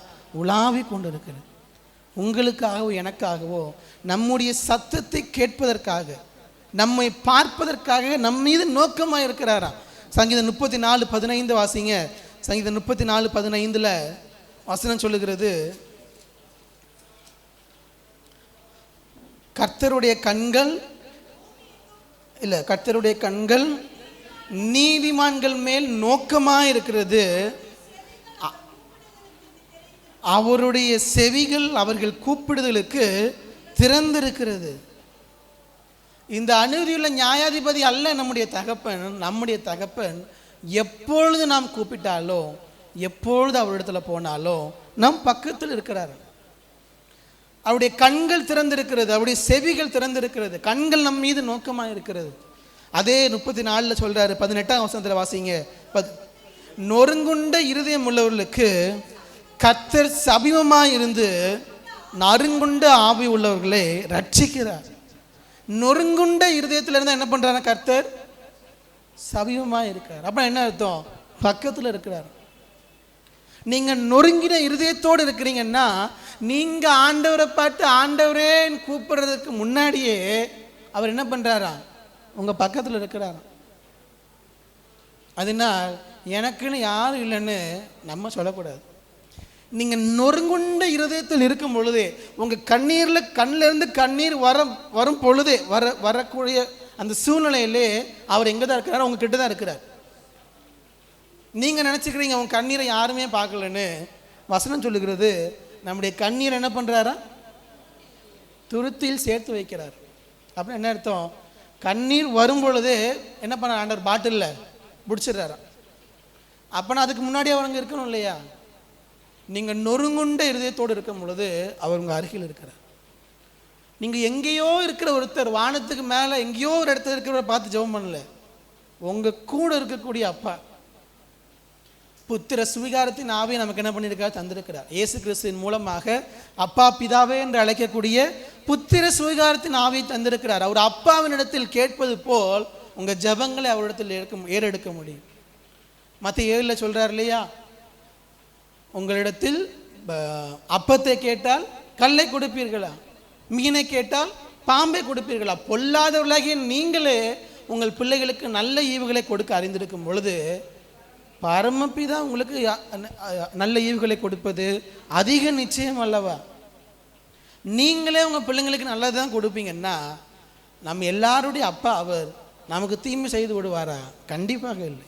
உலாவி கொண்டு இருக்கிறது. உங்களுக்காகவோ எனக்காகவோ நம்முடைய சத்தத்தை கேட்பதற்காக, நம்மை பார்ப்பதற்காக நம் மீது நோக்கமாக இருக்கிறாராம். சங்கீதம் 34:15 வாசிங்க. சங்கீதம் 34:15 வசனம் சொல்லுகிறது, கர்த்தருடைய கண்கள் நீதிமான்கள் மேல் நோக்கமாக இருக்கிறது, அவருடைய செவிகள் அவர்கள் கூப்பிடுதலுக்கு திறந்திருக்கிறது. இந்த அநீதியுள்ள நியாயாதிபதி அல்ல நம்முடைய தகப்பன். நம்முடைய தகப்பன் எப்பொழுது நாம் கூப்பிட்டாலோ, எப்பொழுது அவரிடத்துல போனாலோ நம் பக்கத்தில் இருக்கிறார். அவருடைய கண்கள் திறந்திருக்கிறது, அவருடைய செவிகள் திறந்திருக்கிறது, கண்கள் நம் மீது நோக்கமாக இருக்கிறது. அதே 34 சொல்றாரு, 18ஆம் வசனத்தில் வாசிங்க. நொறுங்குண்ட இருதயம் உள்ளவர்களுக்கு கர்த்தர் சமீபமாய் இருந்து நறுங்குண்ட ஆவி உள்ளவர்களை ரட்சிக்கிறார். நொறுங்குண்ட இருதயத்தில் இருந்தால் என்ன பண்றாரு, கர்த்தர் சமீபமாய் இருக்கார். அப்ப என்ன அர்த்தம், பக்கத்தில் இருக்கிறார். நீங்க நொறுங்கின இருதயத்தோடு இருக்கிறீங்கன்னா, நீங்க ஆண்டவரை பார்த்து ஆண்டவரே கூப்பிடுறதுக்கு முன்னாடியே அவர் என்ன பண்றாரா, உங்க பக்கத்தில் இருக்கிறாராம். அதனால் எனக்குன்னு யாரும் இல்லைன்னு நம்ம சொல்லக்கூடாது. நீங்க நொறுங்குண்ட இருதயத்தில் இருக்கும் பொழுதே, உங்க கண்ணில் இருந்து கண்ணீர் வரும் பொழுதே, வரக்கூடிய அந்த சூழ்நிலையிலே அவர் எங்கே தான் இருக்கிறார், உங்க கிட்ட தான் இருக்கிறார். நீங்க நினைச்சுக்கிறீங்க உங்க கண்ணீரை யாருமே பார்க்கலன்னு. வசனம் சொல்லுகிறது, நம்முடைய கண்ணீர் என்ன பண்றாரா, துருத்தியில் சேர்த்து வைக்கிறார். அப்புறம் என்ன அர்த்தம், கண்ணீர் வரும் பொழுதே என்ன பண்ண, ஆண்டவர் பாட்டிலில் பிடிச்சிடுறாரா. அப்போனா அதுக்கு முன்னாடி அவர் அங்கே இருக்கணும் இல்லையா. நீங்கள் நொறுங்குண்ட இருதயத்தோடு இருக்கும் பொழுது அவர் உங்கள் அருகில் இருக்கிறார். நீங்கள் எங்கேயோ இருக்கிற ஒருத்தர், வானத்துக்கு மேலே எங்கேயோ ஒரு இடத்துல இருக்கிறவரை பார்த்து ஜெபம் பண்ணல, உங்கள் கூட இருக்கக்கூடிய அப்பா புத்திர சுவிகாரத்தின் ஆவியை நமக்கு என்ன பண்ணியிருக்கார், தந்திருக்கிறார். இயேசு கிறிஸ்துவின் மூலமாக அப்பா பிதாவே என்று அழைக்கக்கூடிய புத்திர சுவிகாரத்தின் ஆவியை தந்திருக்கிறார். அவர் அப்பாவின் இடத்தில் கேட்பது போல் உங்கள் ஜபங்களை அவரிடத்தில் ஏறெடுக்க முடியும். மத்திய 7 சொல்றார் இல்லையா, உங்களிடத்தில் அப்பத்தை கேட்டால் கல்லை கொடுப்பீர்களா, மீனை கேட்டால் பாம்பை கொடுப்பீர்களா, பொல்லாதவர்களாகிய நீங்களே உங்கள் பிள்ளைகளுக்கு நல்ல ஈவுகளை கொடுக்க அறிந்திருக்கும் பொழுது பரமபிதா உங்களுக்கு நல்ல ஈவுகளை கொடுப்பது அதிக நிச்சயம் அல்லவா. நீங்களே உங்கள் பிள்ளைங்களுக்கு நல்லதான் கொடுப்பீங்கன்னா நம்ம எல்லாருடைய அப்பா அவர் நமக்கு தீமை செய்து விடுவாரா? கண்டிப்பாக இல்லை.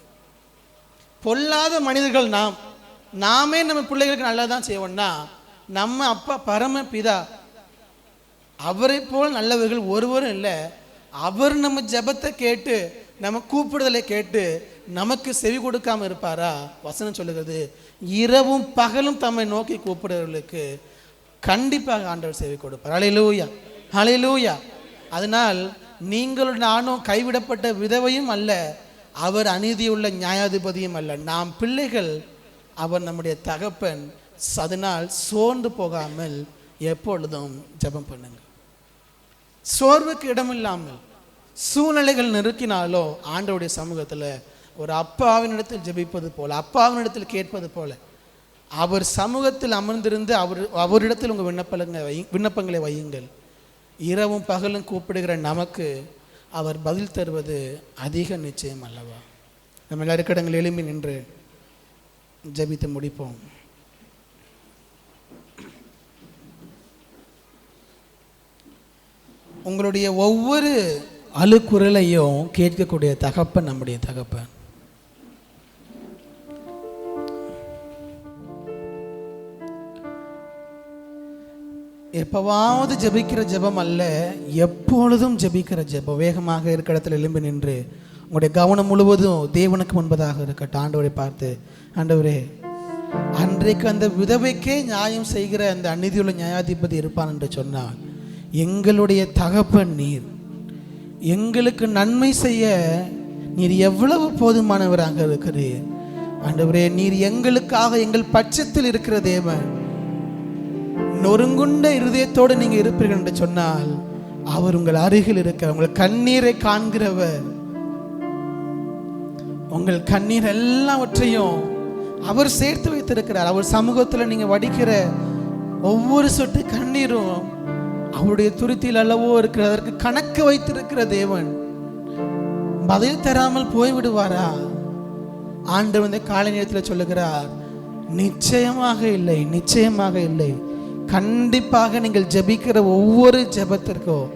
பொல்லாத மனிதர்கள் நாமே நம்ம பிள்ளைகளுக்கு நல்லதான் செய்வோம்னா நம்ம அப்பா பரமபிதா அவரை போல் நல்லவர்கள் ஒருவரும் இல்லை. அவர் நம்ம ஜெபத்தை கேட்டு நம்ம கூப்பிடுதலை கேட்டு நமக்கு செவி கொடுக்காம இருப்பாரா? வசனம் சொல்லுகிறது, இரவும் பகலும் தம்மை நோக்கி கூப்பிடுறவர்களுக்கு கண்டிப்பாக ஆண்டவர் செவி கொடுப்பார். ஹல்லேலூயா, ஹல்லேலூயா. அதனால் நீங்களும் நானும் கைவிடப்பட்ட விதவையும் அல்ல, அவர் அநீதியுள்ள நியாயாதிபதியும் அல்ல. நாம் பிள்ளைகள், அவர் நம்முடைய தகப்பன். அதனால் சோர்ந்து போகாமல் எப்பொழுதும் ஜெபம் பண்ணுங்க. சோர்வுக்கு இடமில்லாமல் சூழ்நிலைகள் நெருக்கினாலோ ஆண்டவருடைய சமூகத்தில் ஒரு அப்பாவினிடத்தில் ஜெபிப்பது போல, அப்பாவினிடத்தில் கேட்பது போல அவர் சமூகத்தில் அமர்ந்திருந்து அவரிடத்தில் உங்கள் விண்ணப்பங்களை வையுங்கள். இரவும் பகலும் கூப்பிடுகிற நமக்கு அவர் பதில் தருவது அதிக நிச்சயம் அல்லவா? நம்ம எல்லா இடங்கள் எழும்பி நின்று ஜெபித்து முடிப்போம். உங்களுடைய ஒவ்வொரு அழுக்குரலையும் கேட்கக்கூடிய தகப்பன் நம்முடைய தகப்பன். எப்பவாவது ஜெபிக்கிற ஜெபம் அல்ல, எப்பொழுதும் ஜெபிக்கிற ஜெபம். வேகமாக இருக்கிற இடத்துல எழும்பி நின்று உங்களுடைய கவனம் முழுவதும் தேவனுக்கு முன்பதாக இருக்கட்டும். ஆண்டவரை பார்த்து, ஆண்டவரே, அன்றைக்கு அந்த விதவைக்கே நியாயம் செய்கிற அந்த அநீதியுள்ள நியாயாதிபதி இருப்பான் என்று சொன்னால், எங்களுடைய தகப்பன் நீர், எங்களுக்கு நன்மை செய்ய நீர் எவ்வளவு போதுமானவராக இருக்கிறீர். ஆண்டவரே, நீர் எங்களுக்காக எங்கள் பட்சத்தில் இருக்கிற தேவன். நொறுங்குண்ட இருதயத்தோடு நீங்க இருப்பீர்கள் என்று சொன்னால், அவர் உங்கள் அருகில் இருக்கிற, உங்கள் கண்ணீரை காண்கிறவர். உங்கள் கண்ணீர் எல்லாவற்றையும் அவர் சேர்த்து வைத்திருக்கிறார். அவர் சமூகத்தில் நீங்க வடிக்கிற ஒவ்வொரு சொட்டு கண்ணீரும் அவருடைய துருத்தியில் அல்லவோ இருக்கிற, அதற்கு கணக்கு வைத்திருக்கிற தேவன் பதில் தராமல் போய்விடுவாரா? ஆண்டவர் இந்த காலை நேரத்தில் சொல்லுகிறார், நிச்சயமாக இல்லை, நிச்சயமாக இல்லை. கண்டிப்பாக நீங்கள் ஜெபிக்கிற ஒவ்வொரு ஜெபத்திற்கும்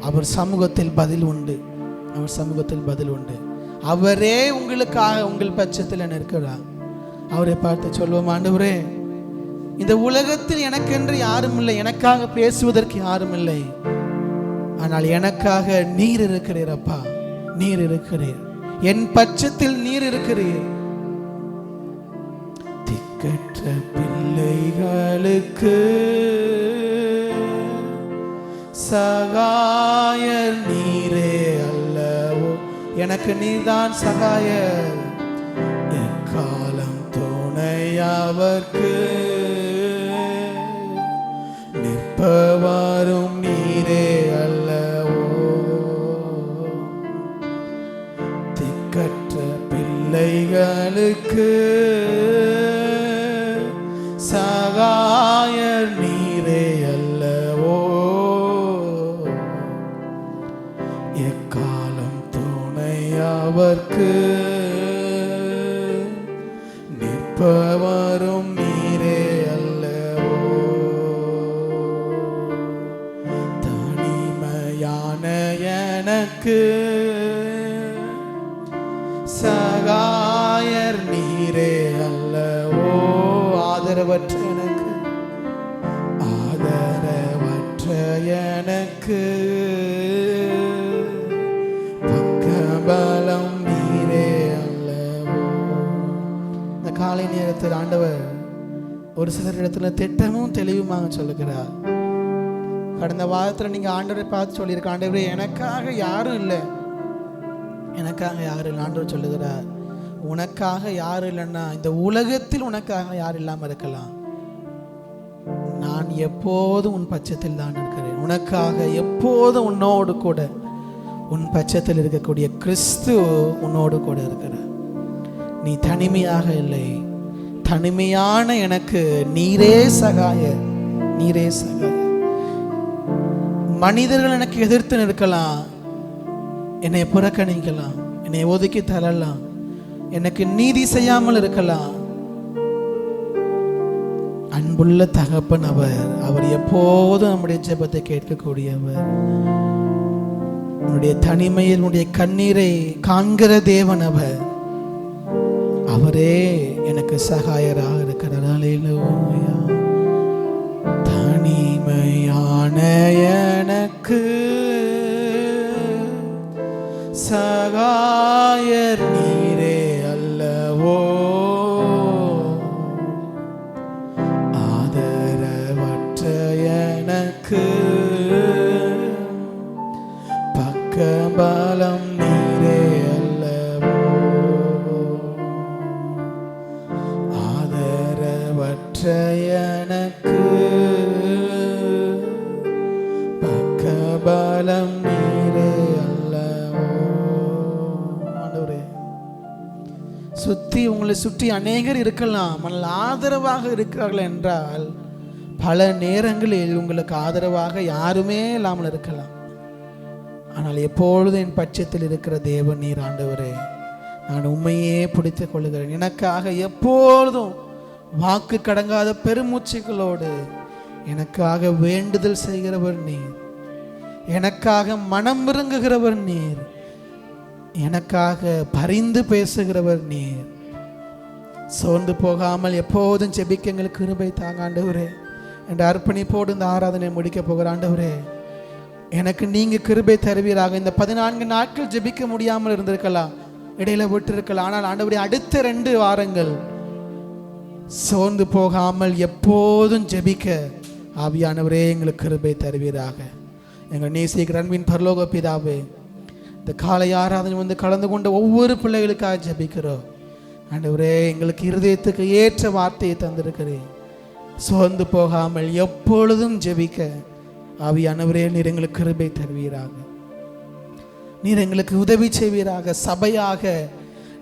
அவர் சமூகத்தில் பதில் உண்டு. அவர் சமூகத்தில் பதில் உண்டு. அவரே உங்களுக்காக உங்கள் பட்சத்தில் நிற்கிறார். அவரை பார்த்து சொல்லுவோம், ஆண்டவரே, இந்த உலகத்தில் எனக்கென்று யாரும் இல்லை, எனக்காக பேசுவதற்கு யாரும் இல்லை, ஆனால் எனக்காக நீர் இருக்கிறீர். அப்பா, நீர் இருக்கிறீர், என் பட்சத்தில் நீர் இருக்கிறீர். திக்கற்ற பிள்ளைகளுக்கு சகாயர் நீரே அல்லவோ, எனக்கு நீர்தான் சகாயர். எக்காலம் துணையவர்க்கு நிற்பவரும் நீரே அல்லவோ. திக்கற்ற பிள்ளைகளுக்கு சகாயர் நீரே அல்லவோ. எக்காலம் துணையவர்க்கு நிற்பவரும் நீரே அல்லவோ. தனிமையான எனக்கு சகாயர் நீரே அல்லவோ. ஆதரவற்ற எனக்கு, ஆதரவற்ற எனக்கு பக்கபலம் நீரே அல்லவோ. இந்த காலை நேரத்தில் ஆண்டவர் ஒரு சிலர் இடத்துல திட்டமும் தெளிவுமாக சொல்லுகிறார். கடந்த வாரத்தில் நீங்கள் ஆண்டவரை பார்த்து சொல்லியிருக்க, ஆண்டவரே, எனக்காக யாரும் இல்லை, எனக்காக யாரும் இல்லை. ஆண்டவர் சொல்லுகிறார், உனக்காக யாரும் இல்லைன்னா இந்த உலகத்தில் உனக்காக யார் இல்லாமல் இருக்கலாம், நான் எப்போதும் உன் பட்சத்தில் தான் இருக்கிறேன். உனக்காக எப்போதும் உன்னோடு கூட, உன் பட்சத்தில் இருக்கக்கூடிய கிறிஸ்து உன்னோடு கூட இருக்கிறார். நீ தனிமையாக இல்லை, தனிமையான எனக்கு நீரே சகாய, நீரே சகாய. மனிதர்கள் எனக்கு எதிர்த்து நிற்கலாம், என்னை புறக்கணிக்கலாம், என்னை ஒதுக்கி தரலாம், எனக்கு நீதி செய்யாமல் இருக்கலாம். அன்புள்ள தகப்பன் அவர் எப்போதும் நம்முடைய ஜெபத்தை கேட்கக்கூடியவர். உன்னுடைய தனிமையில் உன்னுடைய கண்ணீரை காண்கிற தேவன் அவரே எனக்கு சகாயராக இருக்கிறார். அல்லேலூயா. தனிமையான எனக்கு சகாயர் நீரே அல்லவோ. ஆதரவற்ற எனக்கு பக்கபலம் நீரே அல்லவோ. ஆதரவற்ற எனக்கு பக்கபலம் நீரே அல்லவோ. ஆண்டவரே, உங்களை சுற்றி அநேகர் இருக்கலாம், ஆனால் ஆதரவாக இருக்கிறார்கள் என்றால் பல நேரங்களில் உங்களுக்கு ஆதரவாக யாருமே இல்லாமல் இருக்கலாம். ஆனால் எப்பொழுதும் என் பட்சத்தில் இருக்கிற தேவன் நீர். ஆண்டவரே, நான் உண்மையே பிடித்துக் கொள்கிறேன். எனக்காக எப்பொழுதும் வாக்கு கடங்காத பெருமூச்சுகளோடு எனக்காக வேண்டுதல் செய்கிறவர் நீர், எனக்காக மனம் விருங்குகிறவர் நீர், எனக்காக பரிந்து பேசுகிறவர் நீர். சோர்ந்து போகாமல் எப்போதும் ஜெபிக்க எங்களுக்கு கிருபை தாங்க ஆண்டவரே. என்ற அர்ப்பணிப்போடு இந்த ஆராதனை முடிக்க போகிற ஆண்டவரே, எனக்கு நீங்க கிருபை தருவீராக. இந்த 14 நாட்கள் ஜெபிக்க முடியாமல் இருந்திருக்கலாம், இடையில விட்டு இருக்கலாம். ஆனால் ஆண்டவரே, அடுத்த 2 வாரங்கள் சோர்ந்து போகாமல் எப்போதும் ஜெபிக்க ஆவியானவரே எங்களுக்கு கிருபை தருவீராக. எங்கள் நேசிக்கிற அன்பின் பரலோக பிதாவே, இந்த காலை ஆராதனை வந்து கலந்து கொண்ட ஒவ்வொரு பிள்ளைகளுக்காக ஜெபிக்கிறோம். ஆண்டவரே, எங்களுக்கு இருதயத்துக்கு ஏற்ற வார்த்தையை தந்திருக்கிறேன். சோர்ந்து போகாமல் எப்பொழுதும் ஜெபிக்க ஆவியானவரே நீர் எங்களுக்கு கிருபை தருவீராக. நீர் எங்களுக்கு உதவி செய்வீராக. சபையாக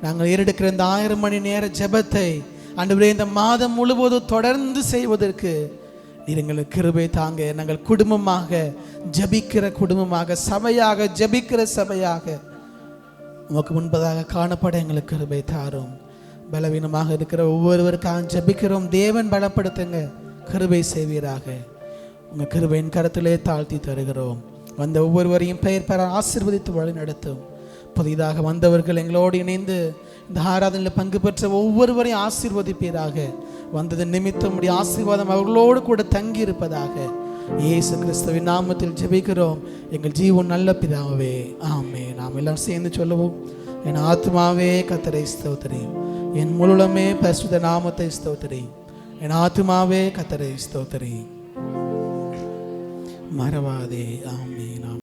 நாங்கள் ஏறெடுக்கிற இந்த 1000 மணி நேர ஜெபத்தை ஆண்டவரே இந்த மாதம் முழுவதும் தொடர்ந்து செய்வதற்கு நீர் எங்களுக்கு கிருபை தாங்க. நாங்கள் குடும்பமாக ஜெபிக்கிற குடும்பமாக, சபையாக ஜெபிக்கிற சபையாக உமக்கு முன்பதாக காணப்பட எங்களுக்கு கிருபை தாரும். பலவீனமாக இருக்கிற ஒவ்வொருவருக்காக ஜெபிக்கிறோம். தேவன் பலப்படுத்துங்க, கிருபை செய்வீராக. உங்கள் கிருபையின் கருத்திலே தாழ்த்தி தருகிறோம். வந்த ஒவ்வொருவரையும் பெயர் பெற ஆசீர்வதித்து வழி நடத்தும். புதிதாக வந்தவர்கள் எங்களோடு இணைந்து இந்த ஆராதனையில் பங்கு பெற்ற ஒவ்வொருவரையும் ஆசீர்வதிப்பீராக. வந்தது நிமித்தம் உடைய ஆசீர்வாதம் அவர்களோடு கூட தங்கி இருப்பதாக. இயேசு கிறிஸ்துவின் நாமத்தில் ஜெபிக்கிறோம் எங்கள் ஜீவன் நல்ல பிதாவே, ஆமென். நாம் எல்லாம் சேர்ந்து சொல்லுவோம். என் ஆத்மாவே கர்த்தரை ஸ்தோத்திரி, என் முழுமே பரிசுத்த நாமத்தை ஸ்தோத்திரி. என் ஆத்மாவே கர்த்தரை ஸ்தோத்திரி, மறவாதே. ஆமென்.